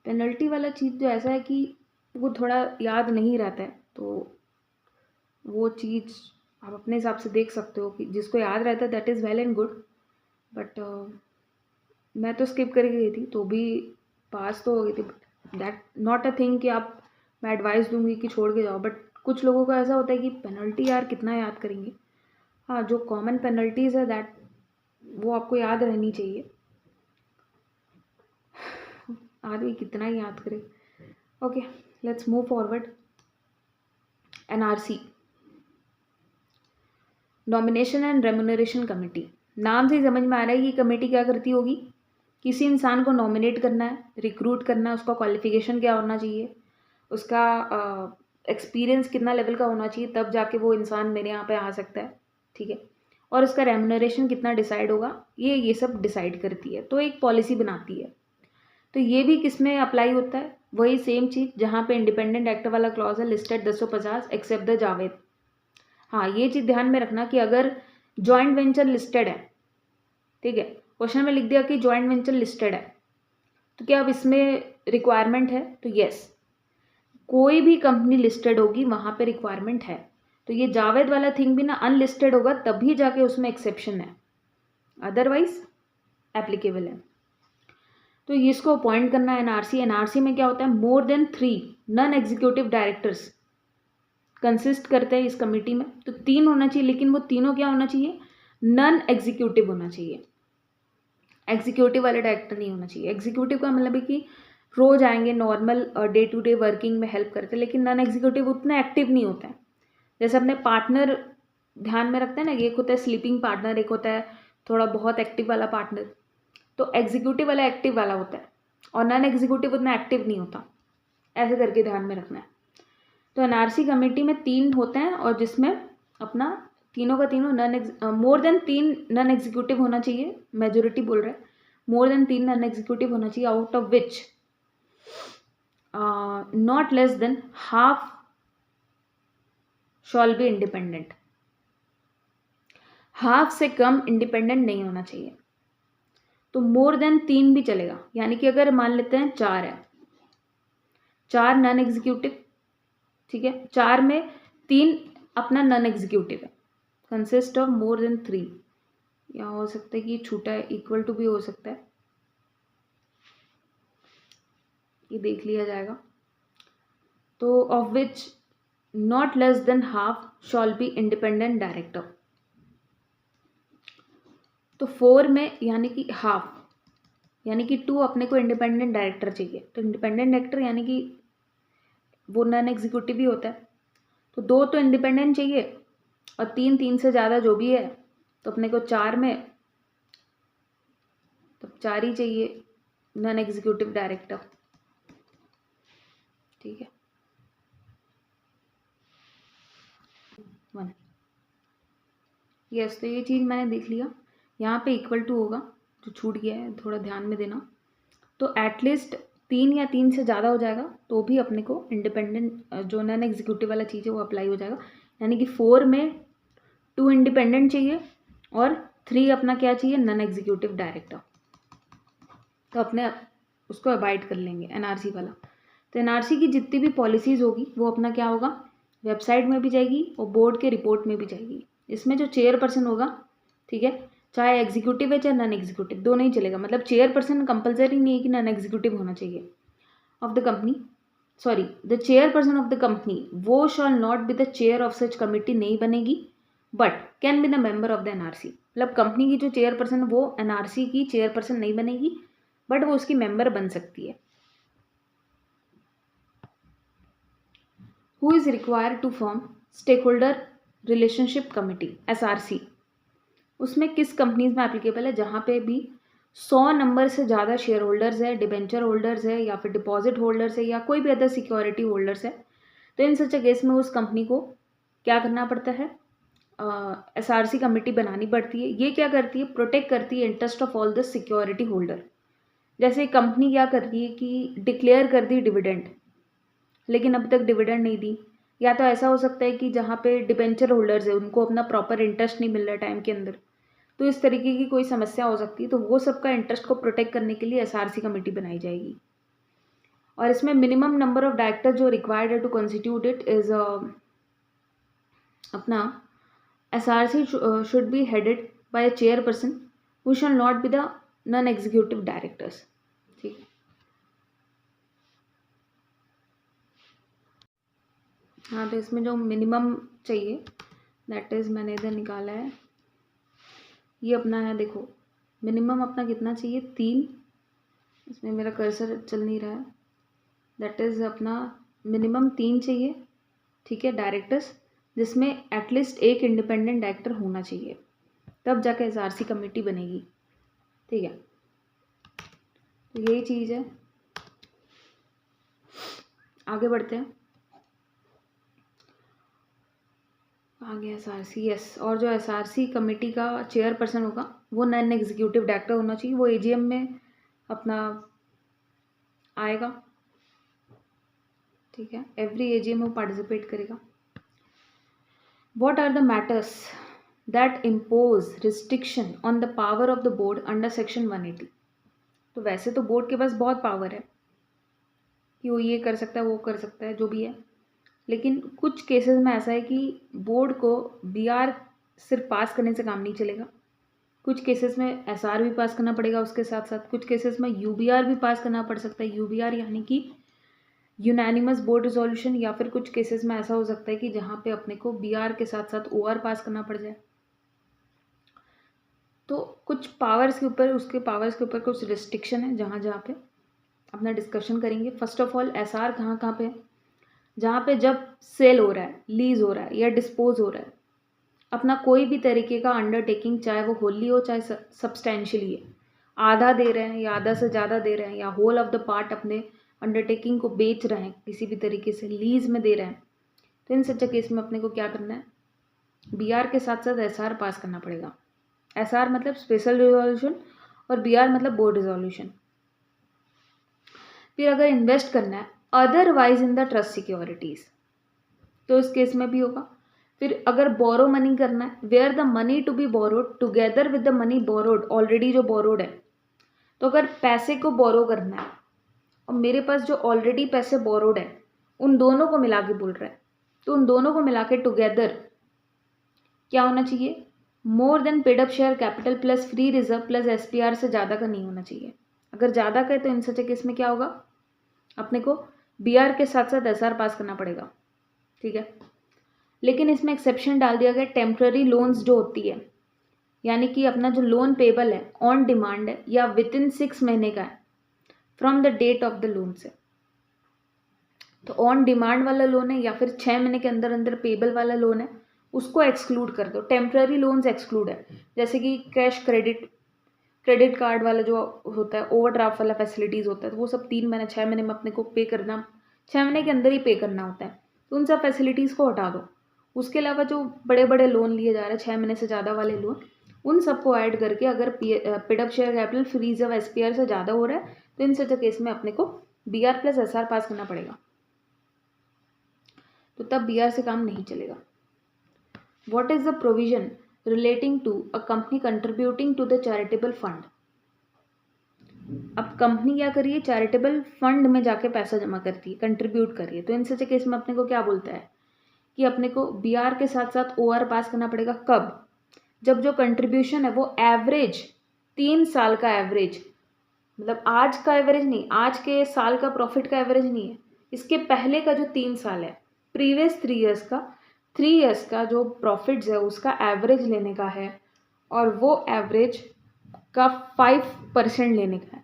पेनल्टी वाला चीज़ जो ऐसा है कि वो थोड़ा याद नहीं रहता है, तो वो चीज़ आप अपने हिसाब से देख सकते हो कि जिसको याद रहता है that is well and good. But मैं तो स्किप करके गई थी तो भी पास तो हो गई थी। दैट नॉट अ थिंग कि आप, मैं एडवाइस दूंगी कि छोड़ के जाओ, बट कुछ लोगों का ऐसा होता है कि पेनल्टी यार कितना याद करेंगे। हाँ, जो कॉमन पेनल्टीज़ है दैट वो आपको याद रहनी चाहिए, आदमी कितना ही याद करे। Okay, let's move forward. NRC, nomination and remuneration committee. नाम से ही समझ में आ रहा है कि कमेटी क्या करती होगी, किसी इंसान को नॉमिनेट करना है, रिक्रूट करना है, उसका क्वालिफिकेशन क्या होना चाहिए, उसका एक्सपीरियंस कितना लेवल का होना चाहिए, तब जाके वो इंसान मेरे यहाँ पे आ सकता है, ठीक है, और उसका रेम्यूनरेशन कितना डिसाइड होगा, ये सब डिसाइड करती है, तो एक पॉलिसी बनाती है। तो ये भी किस में अप्लाई होता है, वही सेम चीज़ जहाँ पे इंडिपेंडेंट एक्ट वाला क्लॉज है, लिस्टेड 1050 एक्सेप्ट द जावेद। हाँ, ये चीज़ ध्यान में रखना कि अगर जॉइंट वेंचर लिस्टेड है, ठीक है, क्वेश्चन में लिख दिया कि जॉइंट वेंचर लिस्टेड है, तो क्या अब इसमें रिक्वायरमेंट है, तो यस, कोई भी कंपनी लिस्टेड होगी वहाँ पे रिक्वायरमेंट है। तो ये जावेद वाला थिंग भी ना अनलिस्टेड होगा तभी जाके उसमें एक्सेप्शन है, अदरवाइज एप्लीकेबल है। तो इसको अपॉइंट करना है एनआरसी। एनआरसी में क्या होता है, more than 3 non executive directors consist करते हैं इस कमेटी में। तो 3 होना चाहिए, लेकिन वो तीनों क्या होना चाहिए, नॉन एग्जीक्यूटिव होना चाहिए, एग्जीक्यूटिव वाले डायरेक्टर नहीं होना चाहिए। एग्जीक्यूटिव का मतलब है कि रोज आएंगे, normal day to day working में हेल्प करते हैं, लेकिन नॉन एग्जीक्यूटिव उतना एक्टिव नहीं होता है। जैसे अपने पार्टनर ध्यान में रखते हैं ना, एक होता है स्लीपिंग पार्टनर, एक होता है थोड़ा बहुत एक्टिव वाला पार्टनर। तो एग्जीक्यूटिव वाला एक्टिव वाला होता है और नॉन एग्जीक्यूटिव उतना एक्टिव नहीं होता, ऐसे करके ध्यान में रखना है। तो एनआरसी कमेटी में 3 होते हैं और जिसमें अपना तीनों का तीनों मोर देन 3 नॉन एग्जीक्यूटिव होना चाहिए, मेजोरिटी बोल रहे हैं, मोर देन 3 नॉन एग्जीक्यूटिव होना चाहिए, out of which not less than half shawl be independent. Half से कम इंडिपेंडेंट नहीं होना चाहिए। तो मोर देन 3 भी चलेगा, यानी कि अगर मान लेते हैं 4 है, 4 नॉन एग्जीक्यूटिव, ठीक है, 4 में 3 अपना नॉन एग्जीक्यूटिव है, कंसिस्ट ऑफ मोर देन 3, या हो सकता है कि छोटा है, इक्वल टू भी हो सकता है, ये देख लिया जाएगा। तो of which not less than half shawl be independent director. तो 4 में यानी कि हाफ, यानी कि 2 अपने को इंडिपेंडेंट डायरेक्टर चाहिए। तो इंडिपेंडेंट डायरेक्टर यानी कि वो नॉन एग्जीक्यूटिव भी होता है, तो 2 तो इंडिपेंडेंट चाहिए और 3 से ज़्यादा जो भी है, तो अपने को 4 में तो 4 ही चाहिए नॉन एग्जीक्यूटिव डायरेक्टर, ठीक है। 1 यस, तो ये चीज़ मैंने देख लिया यहाँ पे इक्वल टू होगा, जो छूट गया है थोड़ा ध्यान में देना। तो एटलीस्ट 3 या 3 से ज़्यादा हो जाएगा तो भी अपने को इंडिपेंडेंट जो नॉन एग्जीक्यूटिव वाला चीज़ है वो अप्लाई हो जाएगा। यानी कि 4 में 2 इंडिपेंडेंट चाहिए और 3 अपना क्या चाहिए, नॉन एग्जीक्यूटिव डायरेक्टर। तो अपने उसको अवॉइड कर लेंगे एनआरसी वाला। तो एनआरसी की जितनी भी पॉलिसीज़ होगी वो अपना क्या होगा, वेबसाइट में भी जाएगी और बोर्ड के रिपोर्ट में भी जाएगी। इसमें जो चेयरपर्सन होगा, ठीक है, चाहे एग्जीक्यूटिव है चाहे नॉन एग्जीक्यूटिव, दोनों ही चलेगा। मतलब चेयरपर्सन कंपलसरी नहीं है कि नॉन एग्जीक्यूटिव होना चाहिए of the company, sorry the chairperson of the company वो shall not be the chair of such committee नहीं बनेगी, but can be the member of the NRC. मतलब कंपनी की जो चेयरपर्सन वो एनआरसी की चेयरपर्सन नहीं बनेगी, बट वो उसकी मेंबर बन सकती है। Who is required to form stakeholder relationship committee SRC। उसमें किस कंपनीज में एप्लीकेबल है, जहाँ पे भी 100 नंबर से ज़्यादा शेयर होल्डर्स है, डिबेंचर होल्डर्स है या फिर डिपॉजिट होल्डर्स है या कोई भी अदर सिक्योरिटी होल्डर्स है। तो इन सच अ केस में उस कंपनी को क्या करना पड़ता है, SRC कमेटी बनानी पड़ती है। ये क्या करती है, प्रोटेक्ट करती है interest of all the security holder. जैसे कंपनी क्या कर रही है कि डिक्लेयर कर दी डिविडेंड, लेकिन अब तक डिविडेंड नहीं दी, या तो ऐसा हो सकता है कि जहाँ पे डिबेंचर होल्डर्स है उनको अपना प्रॉपर इंटरेस्ट नहीं मिल रहा टाइम के अंदर, तो इस तरीके की कोई समस्या हो सकती है। तो वो सबका इंटरेस्ट को प्रोटेक्ट करने के लिए SRC कमेटी बनाई जाएगी। और इसमें मिनिमम नंबर ऑफ डायरेक्टर जो रिक्वायर्ड है टू कॉन्स्टिट्यूट इट इज अपना SRC should be headed by a chairperson who shall not be the non executive directors. ठीक है, हाँ, तो इसमें जो मिनिमम चाहिए दैट इज़ मैंने इधर निकाला है, ये अपना है। देखो मिनिमम अपना कितना चाहिए, 3। इसमें मेरा कर्सर चल नहीं रहा है, दैट इज़ अपना मिनिमम 3 चाहिए, ठीक है, डायरेक्टर्स, जिसमें एटलीस्ट एक इंडिपेंडेंट डायरेक्टर होना चाहिए, तब जाके SRC कमेटी बनेगी। ठीक है, तो यही चीज़ है। आगे बढ़ते हैं, आगे SRC, यस। और जो SRC कमेटी का चेयरपर्सन होगा वो नॉन एग्जीक्यूटिव डायरेक्टर होना चाहिए। वो AGM में अपना आएगा, ठीक है, एवरी AGM में पार्टिसिपेट करेगा। What are the matters that impose restriction on the power of the board under section 180? तो वैसे तो बोर्ड के पास बहुत पावर है कि वो ये कर सकता है, वो कर सकता है, जो भी है, लेकिन कुछ केसेस में ऐसा है कि बोर्ड को BR सिर्फ पास करने से काम नहीं चलेगा। कुछ केसेस में SR भी पास करना पड़ेगा उसके साथ साथ, कुछ केसेस में UBR भी पास करना पड़ सकता है। UBR यानी कि यूनानिमस बोर्ड रिजोल्यूशन, या फिर कुछ केसेस में ऐसा हो सकता है कि जहाँ पे अपने को BR के साथ साथ OR पास करना पड़ जाए। तो कुछ पावर्स के ऊपर, उसके पावर्स के ऊपर कुछ रिस्ट्रिक्शन है जहाँ जहाँ पे अपना डिस्कशन करेंगे। फर्स्ट ऑफ ऑल SR कहाँ कहाँ पे है, जहाँ पे जब सेल हो रहा है, लीज हो रहा है या डिस्पोज हो रहा है, अपना कोई भी तरीके का अंडरटेकिंग, चाहे वो होली हो चाहे सब्सटेंशियली है, आधा दे रहे हैं या आधा से ज़्यादा दे रहे हैं, या होल ऑफ द पार्ट अपने अंडरटेकिंग को बेच रहे हैं, किसी भी तरीके से लीज में दे रहे हैं, तो इन सच केस में अपने को क्या करना है, BR के साथ साथ SR पास करना पड़ेगा। SR मतलब स्पेशल रिजोल्यूशन और BR मतलब बोर्ड रिजोल्यूशन। फिर अगर इन्वेस्ट करना है otherwise in the trust securities, तो इस केस में भी होगा। फिर अगर बोरो मनी करना है, where the money to be borrowed together with the money borrowed, already जो बोरोड है, तो अगर पैसे को बोरो करना है और मेरे पास जो ऑलरेडी पैसे बोरोड है उन दोनों को मिला के बोल रहा है, तो उन दोनों को मिला के टुगेदर क्या होना चाहिए, more than paid up share capital plus free reserve plus SPR से ज़्यादा का नहीं होना चाहिए। अगर ज़्यादा का है तो इन सच केस में क्या होगा, अपने को BR के साथ साथ SR पास करना पड़ेगा। ठीक है, लेकिन इसमें एक्सेप्शन डाल दिया गया, टेम्प्ररी लोन्स जो होती है, यानी कि अपना जो लोन पेबल है ऑन डिमांड है या विद इन 6 महीने का है from the date of the loan से, तो ऑन डिमांड वाला लोन है या फिर 6 महीने के अंदर अंदर पेबल वाला लोन है, उसको एक्सक्लूड कर दो। टेम्प्ररी लोन्स एक्सक्लूड है, जैसे कि कैश क्रेडिट कार्ड वाला जो होता है, ओवरड्राफ्ट वाला फैसिलिटीज़ होता है, तो वो सब 3 महीने 6 महीने में अपने को पे करना, 6 महीने के अंदर ही पे करना होता है, तो उन सब फैसिलिटीज़ को हटा दो। उसके अलावा जो बड़े बड़े लोन लिए जा रहे हैं 6 महीने से ज़्यादा वाले लोन, उन सबको ऐड करके अगर paid up share capital frees of SPR से ज़्यादा हो रहा है तो इन सच केस में अपने को BR प्लस SR पास करना पड़ेगा, तो तब BR से काम नहीं चलेगा। What is the provision relating to a company contributing to the charitable fund? अब कंपनी क्या करिए, चैरिटेबल फंड में जाके पैसा जमा करती है, कंट्रीब्यूट कर रही है, तो इन सच केस में अपने को क्या बोलता है कि अपने को BR के साथ साथ OR पास करना पड़ेगा। कब? जब जो कंट्रीब्यूशन है वो एवरेज 3 साल का एवरेज, मतलब आज का एवरेज नहीं, आज के साल का प्रॉफिट का एवरेज नहीं है, इसके पहले का जो 3 साल है, प्रीवियस 3 ईयर्स का जो प्रॉफिट्स है उसका एवरेज लेने का है, और वो एवरेज का 5% लेने का है।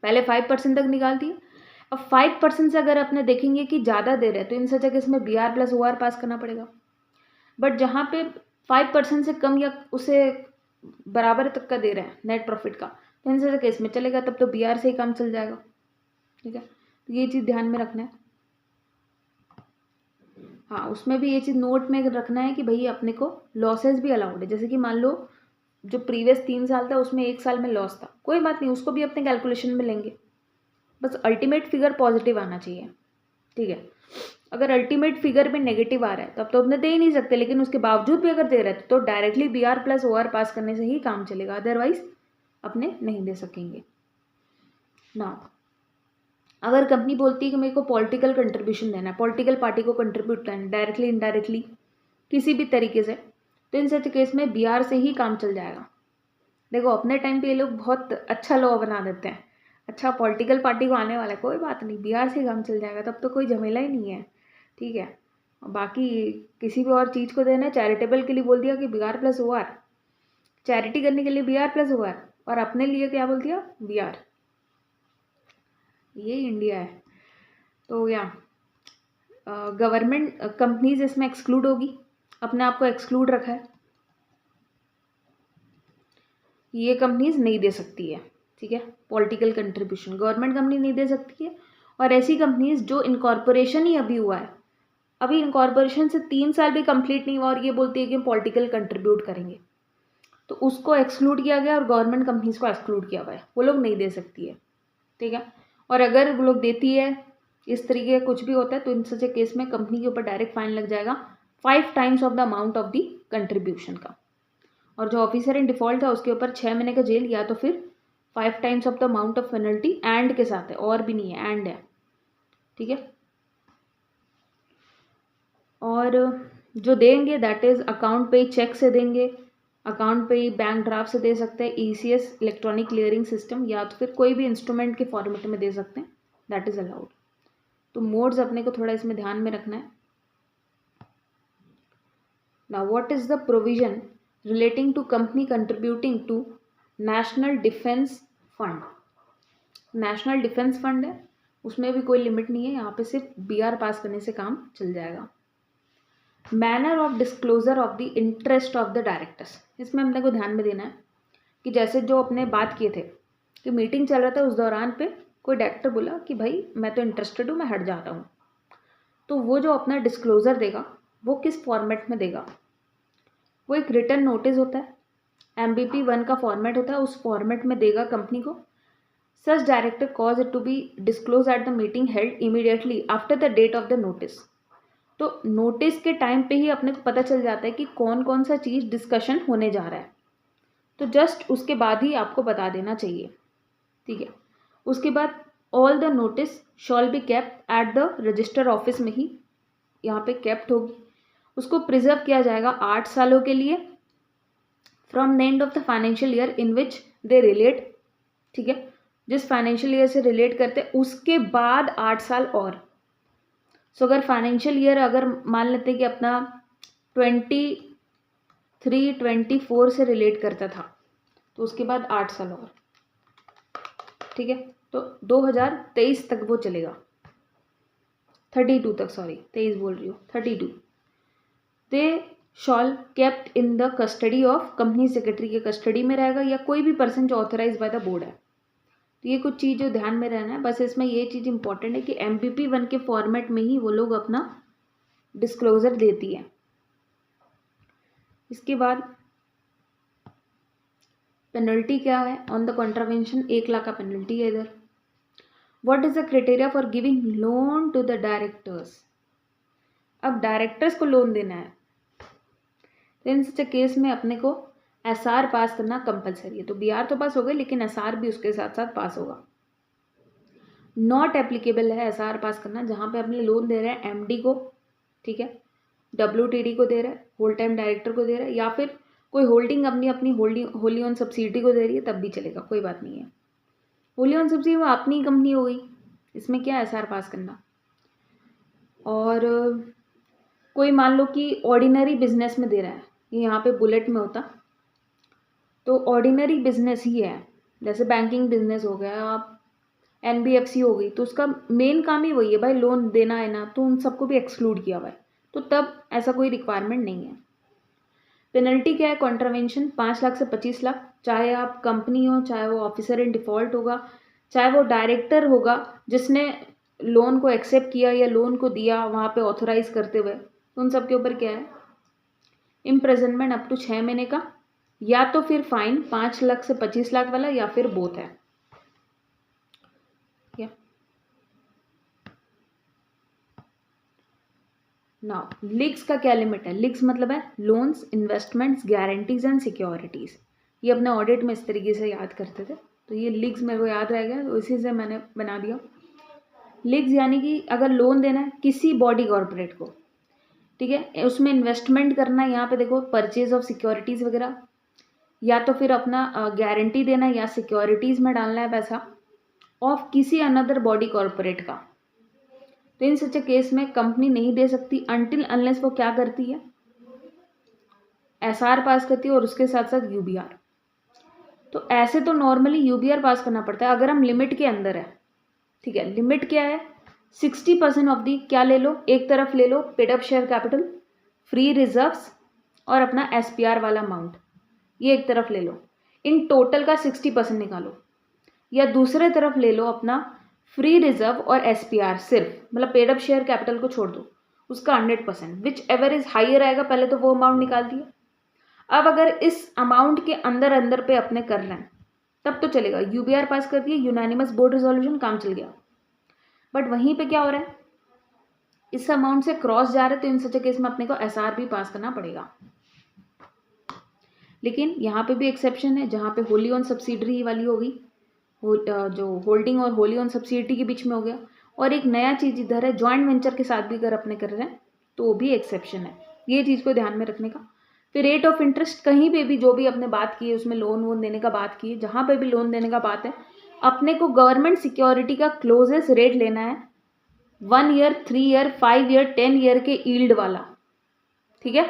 पहले 5% तक निकाल दिए, अब 5% से अगर अपने देखेंगे कि ज़्यादा दे रहे हैं तो इन सच केस में BR प्लस OR पास करना पड़ेगा। बट जहाँ पे 5% से कम या उसे बराबर तक का दे रहे हैं नेट प्रॉफिट का, तो इन सच केस में चलेगा, तब तो BR से ही काम चल जाएगा। ठीक है, तो ये चीज़ ध्यान में रखना है। हाँ, उसमें भी ये चीज़ नोट में रखना है कि भाई अपने को लॉसेस भी अलाउड है। जैसे कि मान लो जो प्रीवियस 3 साल था उसमें 1 साल में लॉस था, कोई बात नहीं, उसको भी अपने कैलकुलेशन में लेंगे, बस अल्टीमेट फिगर पॉजिटिव आना चाहिए। ठीक है, अगर अल्टीमेट फिगर में नेगेटिव आ रहा है तब तो अपने दे ही नहीं सकते, लेकिन उसके बावजूद भी अगर दे रहे हैं तो डायरेक्टली BR प्लस OR पास करने से ही काम चलेगा, अदरवाइज अपने नहीं दे सकेंगे ना। अगर कंपनी बोलती है कि मेरे को पॉलिटिकल कंट्रीब्यूशन देना है, पॉलिटिकल पार्टी को कंट्रीब्यूट करना है डायरेक्टली इनडायरेक्टली किसी भी तरीके से, तो इन सच केस में BR से ही काम चल जाएगा। देखो अपने टाइम पे ये लोग बहुत अच्छा लॉ बना देते हैं, अच्छा पॉलिटिकल पार्टी को आने वाला है, कोई बात नहीं, BR से काम चल जाएगा, तब तो कोई झमेला ही नहीं है। ठीक है, बाकी किसी भी और चीज़ को देना है, चैरिटेबल के लिए बोल दिया कि BR प्लस OR, चैरिटी करने के लिए BR प्लस OR, और अपने लिए क्या बोल दिया, BR। ये इंडिया है। तो या गवर्नमेंट कंपनीज इसमें एक्सक्लूड होगी, अपने आप को एक्सक्लूड रखा है, ये कंपनीज नहीं दे सकती है। ठीक है, पॉलिटिकल कंट्रीब्यूशन गवर्नमेंट कंपनी नहीं दे सकती है, और ऐसी कंपनीज जो इनकॉर्पोरेशन ही अभी हुआ है, अभी इनकॉर्पोरेशन से 3 साल भी कंप्लीट नहीं हुआ और ये बोलती है कि हम पॉलिटिकल कंट्रीब्यूट करेंगे, तो उसको एक्सक्लूड किया गया और गवर्नमेंट कंपनीज को एक्सक्लूड किया हुआ है, वो लोग नहीं दे सकती है। ठीक है, और अगर वो लोग देती है, इस तरीके का कुछ भी होता है, तो इन सच केस में कंपनी के ऊपर डायरेक्ट फाइन लग जाएगा 5 times of the amount of the contribution का, और जो ऑफिसर इन डिफॉल्ट था उसके ऊपर 6 महीने का जेल, या तो फिर 5 times of the amount of penalty, and के साथ है, और भी नहीं है, एंड है। ठीक है, और जो देंगे दैट इज अकाउंट पे चेक से देंगे, अकाउंट पे बैंक ड्राफ्ट से दे सकते हैं, ECS इलेक्ट्रॉनिक क्लियरिंग सिस्टम, या तो फिर कोई भी इंस्ट्रूमेंट के फॉर्मेट में दे सकते हैं, दैट इज अलाउड। तो मोड्स अपने को थोड़ा इसमें ध्यान में रखना है। Now what is the provision relating to company contributing to national defence fund. National defence fund है, उसमें भी कोई लिमिट नहीं है, यहाँ पे सिर्फ BR पास करने से काम चल जाएगा। Manner of disclosure of the interest of the directors, इसमें अपने को ध्यान में देना है कि जैसे जो अपने बात किए थे कि मीटिंग चल रहा था उस दौरान पे कोई डायरेक्टर बोला कि भाई मैं तो इंटरेस्टेड हूँ, मैं हट जाता हूँ, तो वो जो अपना डिस्क्लोजर देगा वो किस फॉर्मेट में देगा, वो एक रिटर्न नोटिस होता है, MBP 1 का फॉर्मेट होता है, उस फॉर्मेट में देगा कंपनी को। Such director cause it to be disclose at the meeting held immediately after the date of the notice. तो नोटिस के टाइम पे ही अपने को पता चल जाता है कि कौन कौन सा चीज़ डिस्कशन होने जा रहा है, तो जस्ट उसके बाद ही आपको बता देना चाहिए। ठीक है, उसके बाद all the notice shawl be kept at the register office में ही यहाँ पे केप्ट होगी, उसको प्रिजर्व किया जाएगा 8 सालों के लिए from the end of the financial year in which they relate. ठीक है, जिस फाइनेंशियल ईयर से रिलेट करते हैं उसके बाद 8 साल और। सो अगर फाइनेंशियल ईयर अगर मान लेते हैं कि अपना 23-24 से रिलेट करता था तो उसके बाद 8 साल और। ठीक है, तो 2023 तक वो चलेगा, 32 तक, सॉरी 23 बोल रही हूँ, 32। They shall kept in the custody of, company secretary के कस्टडी में रहेगा या कोई भी पर्सन जो ऑथराइज बाय द बोर्ड है। तो ये कुछ चीज़ जो ध्यान में रहना है, बस इसमें ये चीज़ इंपॉर्टेंट है कि MBP 1 के फॉर्मेट में ही वो लोग अपना डिस्क्लोजर देती है। इसके बाद पेनल्टी क्या है ऑन द कॉन्ट्रावेंशन, 1 लाख का पेनल्टी है इधर। What is the criteria for giving loan to the directors. अब डायरेक्टर्स को लोन देना है तो इन सच केस में अपने को एसआर पास करना कंपलसरी है। तो बीआर तो पास हो गई लेकिन एसआर भी उसके साथ साथ पास होगा। नॉट एप्लीकेबल है एसआर पास करना जहाँ पे अपने लोन दे रहे हैं एमडी को, ठीक है, डब्ल्यूटीडी को दे रहा है, होल टाइम डायरेक्टर को दे रहा है, या फिर कोई होल्डिंग कंपनी अपनी होली ऑन सब्सिडी को दे रही है, तब भी चलेगा, कोई बात नहीं है। होली ऑन सब्सिडी वो अपनी कंपनी हो गई, इसमें क्या एसआर पास करना। और कोई मान लो कि ऑर्डिनरी बिजनेस में दे रहा है, ये यहाँ पे बुलेट में होता तो ऑर्डिनरी बिजनेस ही है, जैसे बैंकिंग बिजनेस हो गया, आप एनबीएफसी हो गई, तो उसका मेन काम ही वही है भाई, लोन देना है ना, तो उन सबको भी एक्सक्लूड किया हुआ है, तो तब ऐसा कोई रिक्वायरमेंट नहीं है। पेनल्टी क्या है, कॉन्ट्रावेंशन 5 लाख से 25 लाख, चाहे आप कंपनी हो, चाहे वो ऑफिसर इन डिफॉल्ट होगा, चाहे वो डायरेक्टर होगा जिसने लोन को एक्सेप्ट किया या लोन को दिया वहाँ पे ऑथोराइज करते हुए, तो उन सब के ऊपर क्या है, इम्प्रिजनमेंट अप टू 6 महीने का, या तो फिर फाइन 5 लाख से 25 लाख वाला, या फिर बोथ है। नाउ लीग्स का क्या लिमिट है, लीग्स मतलब है loans, investments, guarantees and securities. ये अपने ऑडिट में इस तरीके से याद करते थे, तो ये लीग्स मेरे को याद रह गया तो इसी से मैंने बना दिया। लीग्स यानी कि अगर लोन देना है किसी बॉडी कॉर्पोरेट को, ठीक है, उसमें इन्वेस्टमेंट करना है, यहाँ पे देखो परचेज ऑफ सिक्योरिटीज वगैरह, या तो फिर अपना गारंटी देना है या सिक्योरिटीज में डालना है पैसा ऑफ किसी अनदर बॉडी कॉर्पोरेट का, तो इन सच ए केस में कंपनी नहीं दे सकती अनटिल अनलेस वो क्या करती है, एसआर पास करती है और उसके साथ साथ यूबीआर। तो ऐसे तो नॉर्मली यूबीआर पास करना पड़ता है अगर हम लिमिट के अंदर है, ठीक है। लिमिट क्या है, 60% ऑफ दी क्या ले लो, एक तरफ ले लो paid up share capital, free reserves और अपना एसपीआर वाला अमाउंट, ये एक तरफ ले लो, इन टोटल का 60% निकालो, या दूसरे तरफ ले लो अपना फ्री रिजर्व और एसपीआर सिर्फ, मतलब पेड अप शेयर कैपिटल को छोड़ दो, उसका 100%, विच एवर इज हाइयर आएगा पहले तो वो अमाउंट निकाल दिया। अब अगर इस अमाउंट के अंदर अंदर पे अपने कर रहे हैं तब तो चलेगा, यूबीआर पास कर दिए, यूनानिमस बोर्ड रिजोल्यूशन, काम चल गया। बट वहीं पे क्या हो रहा है, इस अमाउंट से क्रॉस जा रहे, तो इन सच केस में अपने को एसआर भी पास करना पड़ेगा। लेकिन यहाँ पे भी एक्सेप्शन है, जहाँ पे होली ऑन सब्सिडरी वाली होगी, जो होल्डिंग और होली ऑन सब्सिडी के बीच में हो गया, और एक नया चीज़ इधर है जॉइंट वेंचर के साथ भी अगर अपने कर रहे हैं तो वो भी एक्सेप्शन है, ये चीज़ को ध्यान में रखने का। फिर रेट ऑफ इंटरेस्ट, कहीं पे भी जो भी अपने बात की है उसमें लोन वोन देने का बात की है, जहाँ पे भी लोन देने का बात है अपने को गवर्नमेंट सिक्योरिटी का क्लोजेस्ट रेट लेना है, 1 ईयर, 3 ईयर, 5 ईयर, 10 ईयर के ईल्ड वाला, ठीक है,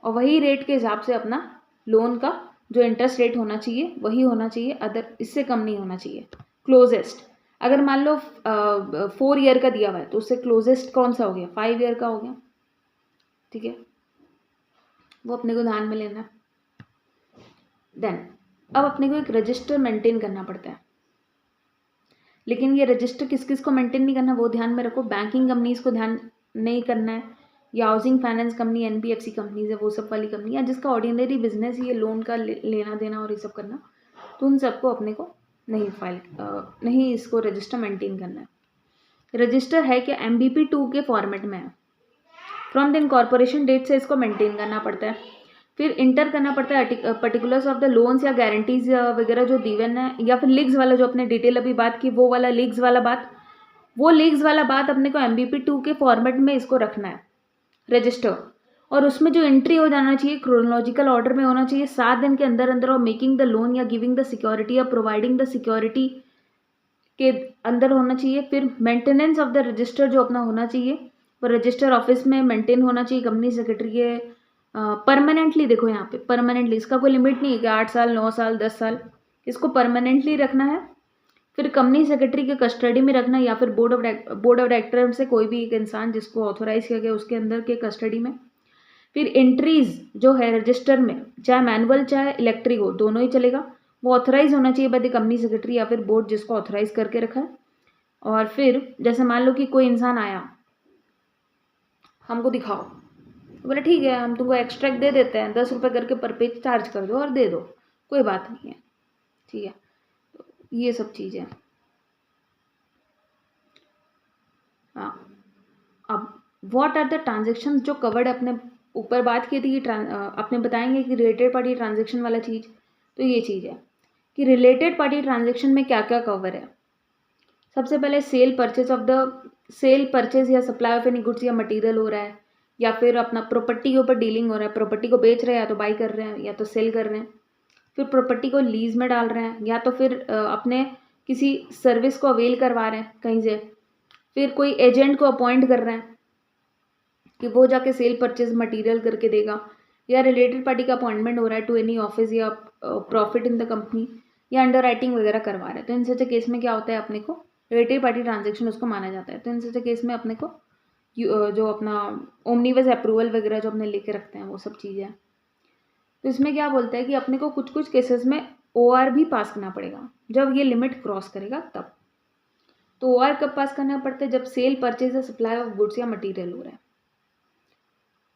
और वही रेट के हिसाब से अपना लोन का जो इंटरेस्ट रेट होना चाहिए वही होना चाहिए, अदर इससे कम नहीं होना चाहिए। क्लोजेस्ट अगर मान लो 4 ईयर का दिया हुआ है तो उससे क्लोजेस्ट कौन सा हो गया, 5 ईयर का हो गया, ठीक है, वो अपने को ध्यान में लेना है। देन अब अपने को एक रजिस्टर मेंटेन करना पड़ता है, लेकिन ये रजिस्टर किस किस को मेंटेन नहीं करना वो ध्यान में रखो, बैंकिंग कंपनीज को ध्यान नहीं करना है, या housing finance company, NBFC companies है वो सब वाली कंपनी, या जिसका ऑर्डिनरी बिजनेस ये लोन का लेना देना और ये सब करना, तो उन सबको अपने को नहीं इसको रजिस्टर मेंटेन करना है। रजिस्टर है क्या, MBP 2 के फॉर्मेट में है, फ्रॉम द इनकॉर्पोरेशन डेट से इसको मेंटेन करना पड़ता है। फिर इंटर करना पड़ता है पर्टिकुलर्स ऑफ द लोन्स या गारंटीज वगैरह जो दीवन है, या फिर लीग्स वाला जो अपने डिटेल अभी बात की, वो वाला लीग्स वाला बात, वो लीग्स वाला बात अपने को MBP 2 के फॉर्मेट में इसको रखना है रजिस्टर, और उसमें जो एंट्री हो जाना चाहिए क्रोनोलॉजिकल ऑर्डर में होना चाहिए, 7 दिन के अंदर अंदर, और मेकिंग द लोन या गिविंग द सिक्योरिटी या प्रोवाइडिंग द सिक्योरिटी के अंदर होना चाहिए। फिर मेंटेनेंस ऑफ द रजिस्टर जो अपना होना चाहिए वो रजिस्टर ऑफिस में मेंटेन होना चाहिए कंपनी सेक्रेटरी के परमानेंटली। देखो यहाँ पे परमानेंटली, इसका कोई लिमिट नहीं है कि 8 साल 9 साल 10 साल, इसको परमानेंटली रखना है। फिर कंपनी सेक्रेटरी के कस्टडी में रखना, या फिर बोर्ड ऑफ डायरेक्टर से कोई भी एक इंसान जिसको ऑथोराइज किया गया उसके अंदर के कस्टडी में। फिर एंट्रीज जो है रजिस्टर में, चाहे मैनुअल चाहे इलेक्ट्रिक हो, दोनों ही चलेगा, वो ऑथराइज होना चाहिए बाय द कंपनी सेक्रेटरी या फिर बोर्ड जिसको ऑथराइज करके रखा है। और फिर जैसे मान लो कि कोई इंसान आया, हमको दिखाओ, बोले ठीक है हम तुमको एक्सट्रैक्ट दे देते हैं, 10 रुपये करके पर पेज चार्ज कर दो और दे दो, कोई बात नहीं है, ठीक है, तो ये सब चीज़ें। हाँ, अब व्हाट आर द ट्रांजेक्शन्स जो कवर्ड, अपने ऊपर बात की थी कि अपने बताएंगे कि रिलेटेड पार्टी ट्रांजेक्शन वाला चीज़, तो ये चीज़ है कि रिलेटेड पार्टी ट्रांजेक्शन में क्या क्या कवर है। सबसे पहले सेल परचेज या सप्लाई ऑफ एनी गुड्स या मटेरियल हो रहा है, या फिर अपना प्रॉपर्टी के ऊपर डीलिंग हो रहा है, प्रॉपर्टी को बेच रहे हैं, या तो बाई कर रहे हैं या तो सेल कर रहे हैं। फिर प्रॉपर्टी को लीज में डाल रहे हैं, या तो फिर अपने किसी सर्विस को अवेल करवा रहे हैं कहीं से। फिर कोई एजेंट को अपॉइंट कर रहे हैं कि वो जाके सेल परचेज मटेरियल करके देगा, या रिलेटेड पार्टी का अपॉइंटमेंट हो रहा है टू एनी ऑफिस या प्रॉफिट इन द कंपनी, या अंडर राइटिंग वगैरह करवा रहे हैं। तो इन सच केस में क्या होता है, अपने को रिलेटेड पार्टी ट्रांजेक्शन उसको माना जाता है। तो इन सच केस में अपने को जो अपना ओमनीबस अप्रूवल वगैरह जो अपने लेके रखते हैं वो सब चीज़ें। तो इसमें क्या बोलता है कि अपने को कुछ कुछ केसेस में OR भी पास करना पड़ेगा जब ये लिमिट क्रॉस करेगा तब। तो OR कब पास करना पड़ता है, जब सेल परचेज या सप्लाई ऑफ गुड्स या मटेरियल हो रहा है।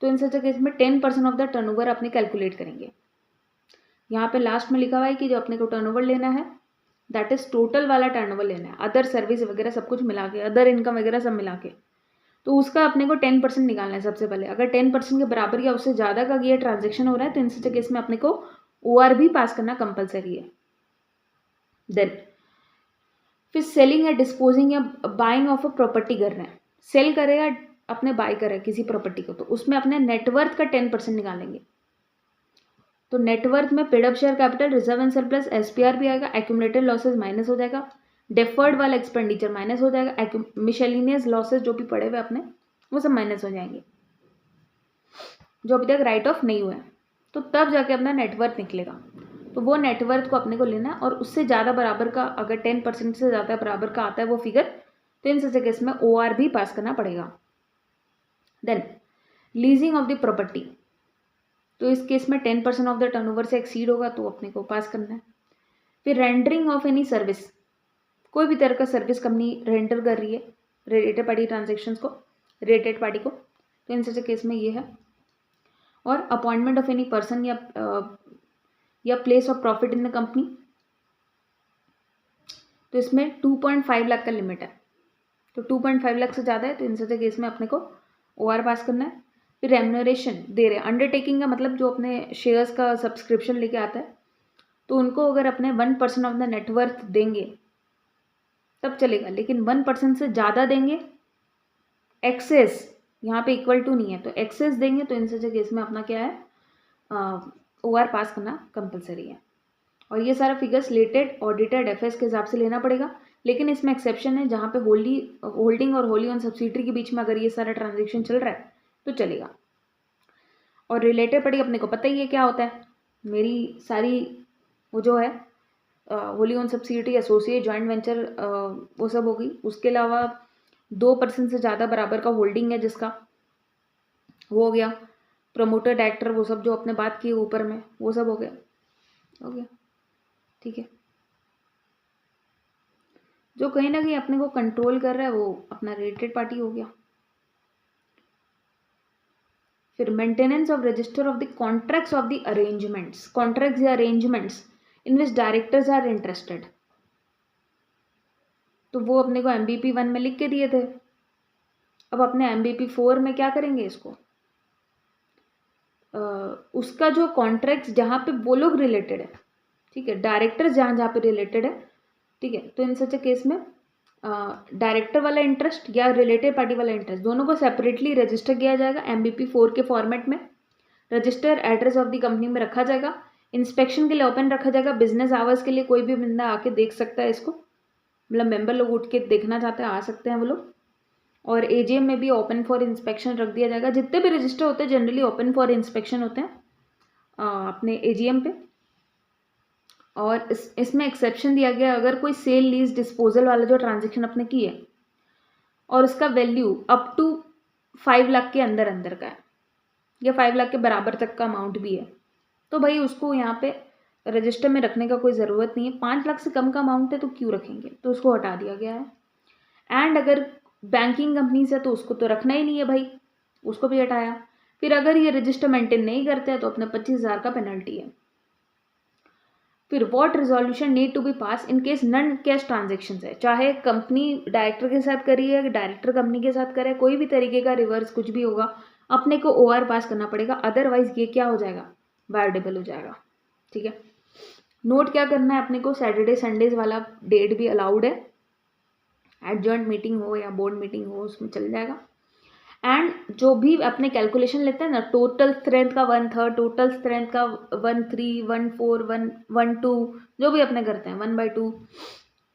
तो इन सच केस में 10% ऑफ द टर्नओवर अपने कैलकुलेट करेंगे। यहाँ पे लास्ट में लिखा हुआ है कि जो अपने को टर्नओवर लेना है दैट इज टोटल वाला टर्नओवर लेना है, अदर सर्विस वगैरह सब कुछ मिला के, अदर इनकम वगैरह सब मिला के। तो उसका अपने को 10% निकालना है सबसे पहले। अगर 10% के बराबर या उससे ज़्यादा का ये ट्रांजेक्शन हो रहा है तो इन सच केस में अपने को OR भी पास करना कंपलसरी है। देन फिर सेलिंग या डिस्पोजिंग या बाइंग ऑफ अ प्रॉपर्टी कर रहे हैं, सेल करेगा अपने बाय करे किसी प्रॉपर्टी को, तो उसमें अपने नेटवर्थ का 10% निकालेंगे। तो नेटवर्थ में paid up share capital, reserve and surplus, SPR भी आएगा, एक्यूमुलेटेड लॉसेज माइनस हो जाएगा, डेफर्ड वाला एक्सपेंडिचर माइनस हो जाएगा, मिशेलिनियस लॉसेज जो भी पड़े हुए अपने वो सब माइनस हो जाएंगे जो अभी तक राइट ऑफ नहीं हुआ है। तो तब जाके अपना नेटवर्थ निकलेगा। तो वो नेटवर्थ को अपने को लेना है, और उससे ज़्यादा बराबर का, अगर 10% से ज़्यादा बराबर का आता है वो फिगर, तो इन सच केस में OR भी पास करना पड़ेगा। Then leasing of the property, तो इस केस में 10% ऑफ द टर्नओवर से एक्सीड होगा तो अपने को पास करना है। फिर रेंडरिंग ऑफ एनी सर्विस, कोई भी तरह का सर्विस कंपनी रेंडर कर रही है रिलेटेड पार्टी ट्रांजेक्शन्स को, रिलेटेड पार्टी को, तो इन सच केस में ये है। और अपॉइंटमेंट ऑफ एनी पर्सन या place of profit in the company, तो इसमें 2.5 लाख का लिमिट है। तो 2.5 लाख से ज़्यादा है तो इन सच केस में अपने को OR पास करना है। फिर रेम्यूनरेशन दे रहे हैं, अंडरटेकिंग का मतलब जो अपने शेयर्स का सब्सक्रिप्शन लेके आता है, तो उनको अगर अपने 1% ऑफ द नेटवर्थ देंगे तब चलेगा, लेकिन 1% से ज़्यादा देंगे, एक्सेस यहाँ पे इक्वल टू नहीं है, तो एक्सेस देंगे तो इन सच केस में अपना क्या है, OR पास करना कंपलसरी है। और ये सारा फिगर्स रिलेटेड ऑडिटेड FS के हिसाब से लेना पड़ेगा, लेकिन इसमें एक्सेप्शन है जहाँ पे होल्डिंग और होली ऑन सब्सिडरी के बीच में अगर ये सारा ट्रांजेक्शन चल रहा है तो चलेगा। और रिलेटेड पार्टी अपने को पता ही है क्या होता है, मेरी सारी वो जो है wholly owned subsidiary, associate, joint venture, वो सब हो गई। उसके अलावा 2% से ज़्यादा बराबर का होल्डिंग है जिसका, वो हो गया। प्रमोटर, डायरेक्टर, वो सब जो अपने बात की ऊपर में, वो सब हो गया। ठीक है, जो कहीं ना कहीं अपने को कंट्रोल कर रहा है वो अपना रिलेटेड पार्टी हो गया। फिर maintenance of register of the contracts of the arrangements, contracts या arrangements in which directors are interested, तो वो अपने को MBP 1 में लिख के दिए थे। अब अपने MBP 4 में क्या करेंगे इसको, उसका जो कॉन्ट्रैक्ट्स जहाँ पे वो लोग रिलेटेड है, ठीक है, डायरेक्टर्स जहाँ पे रिलेटेड है, ठीक है, तो इन सच केस में डायरेक्टर वाला इंटरेस्ट या रिलेटेड पार्टी वाला इंटरेस्ट दोनों को सेपरेटली रजिस्टर किया जाएगा MBP 4 के फॉर्मेट में। Register address of the company में रखा जाएगा, इंस्पेक्शन के लिए ओपन रखा जाएगा, बिजनेस आवर्स के लिए कोई भी बंदा आके देख सकता है इसको, मतलब मेंबर लोग उठ के देखना चाहते हैं आ सकते हैं वो लोग। और AGM में भी ओपन फॉर इंस्पेक्शन रख दिया जाएगा, जितने भी रजिस्टर होते हैं जनरली ओपन फॉर इंस्पेक्शन होते हैं अपने AGM पे। और इसमें एक्सेप्शन दिया गया, अगर कोई सेल लीज डिस्पोजल वाला जो ट्रांजेक्शन अपने की है और उसका वैल्यू अप टू 5 लाख के अंदर अंदर का है या 5 लाख के बराबर तक का अमाउंट भी है, तो भाई उसको यहाँ पे रजिस्टर में रखने का कोई ज़रूरत नहीं है। 5 लाख से कम का अमाउंट है तो क्यों रखेंगे, तो उसको हटा दिया गया है। एंड अगर बैंकिंग कंपनी से तो उसको तो रखना ही नहीं है भाई, उसको भी हटाया। फिर अगर ये रजिस्टर मेंटेन नहीं करते हैं तो अपने 25,000 का पेनल्टी है। फिर what resolution need to be pass in case non cash transaction है, चाहे कंपनी डायरेक्टर के साथ करी है, डायरेक्टर कंपनी के साथ करे, कोई भी तरीके का रिवर्स कुछ भी होगा, अपने को OR पास करना पड़ेगा, अदरवाइज ये क्या हो जाएगा, वायडेबल हो जाएगा। ठीक है, नोट क्या करना है अपने को, सैटरडे संडेज वाला डेट भी अलाउड है, एडजॉइंट मीटिंग हो या बोर्ड मीटिंग हो उसमें चल जाएगा। एंड जो भी अपने कैलकुलेशन लेते हैं ना, टोटल स्ट्रेंथ का 1/3, टोटल स्ट्रेंथ का 1/3, 1/4, 1/2, जो भी अपने करते हैं 1/2,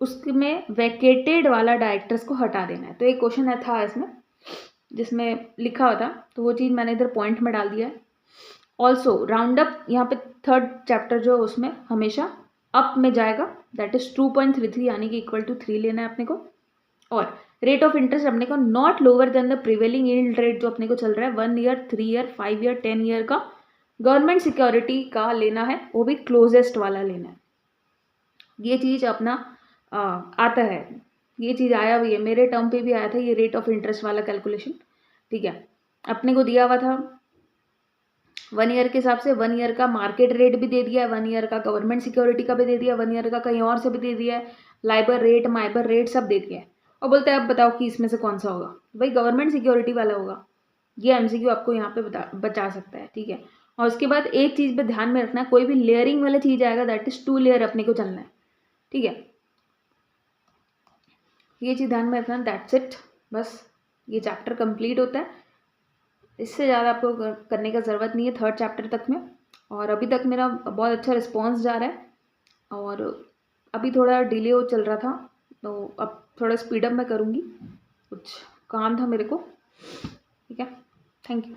उसमें वैकेटेड वाला डायरेक्टर्स को हटा देना है। तो एक क्वेश्चन है था इसमें जिसमें लिखा हुआ था, तो वो चीज़ मैंने इधर पॉइंट में डाल दिया है। ऑल्सो राउंड अप यहाँ पे थर्ड चैप्टर जो है उसमें हमेशा अप में जाएगा, दैट इज 2.33 यानी कि इक्वल टू 3 लेना है अपने को। और रेट ऑफ इंटरेस्ट अपने को not lower than the prevailing yield rate जो अपने को चल रहा है 1 ईयर, 3 ईयर, 5 ईयर, 10 ईयर का गवर्नमेंट सिक्योरिटी का लेना है, वो भी क्लोजेस्ट वाला लेना है। ये चीज़ अपना आता है, ये चीज़ आया हुई है, मेरे टर्म पे भी आया था ये रेट ऑफ इंटरेस्ट वाला कैलकुलेशन। ठीक है, अपने को दिया हुआ था 1 ईयर के हिसाब से, 1 ईयर का मार्केट रेट भी दे दिया है, 1 ईयर का गवर्नमेंट सिक्योरिटी का भी दे दिया है, 1 ईयर का कहीं और से भी दे दिया है, लाइबर रेट, माइबर रेट सब दे दिया है। और बोलते हैं अब बताओ कि इसमें से कौन सा होगा, भाई गवर्नमेंट सिक्योरिटी वाला होगा। ये MCQ आपको यहाँ पे बचा सकता है। ठीक है, और उसके बाद एक चीज़ पे ध्यान में रखना है, कोई भी लेयरिंग वाला चीज़ आएगा दैट इज 2 लेयर अपने को चलना है। ठीक है, ये चीज़ ध्यान में रखना, दैट्स इट, बस ये चैप्टर कंप्लीट होता है, इससे ज़्यादा आपको करने का ज़रूरत नहीं है थर्ड चैप्टर तक में। और अभी तक मेरा बहुत अच्छा रिस्पॉन्स जा रहा है, और अभी थोड़ा डिले हो चल रहा था, तो अब थोड़ा स्पीडअप मैं करूँगी, कुछ काम था मेरे को। ठीक है, थैंक यू।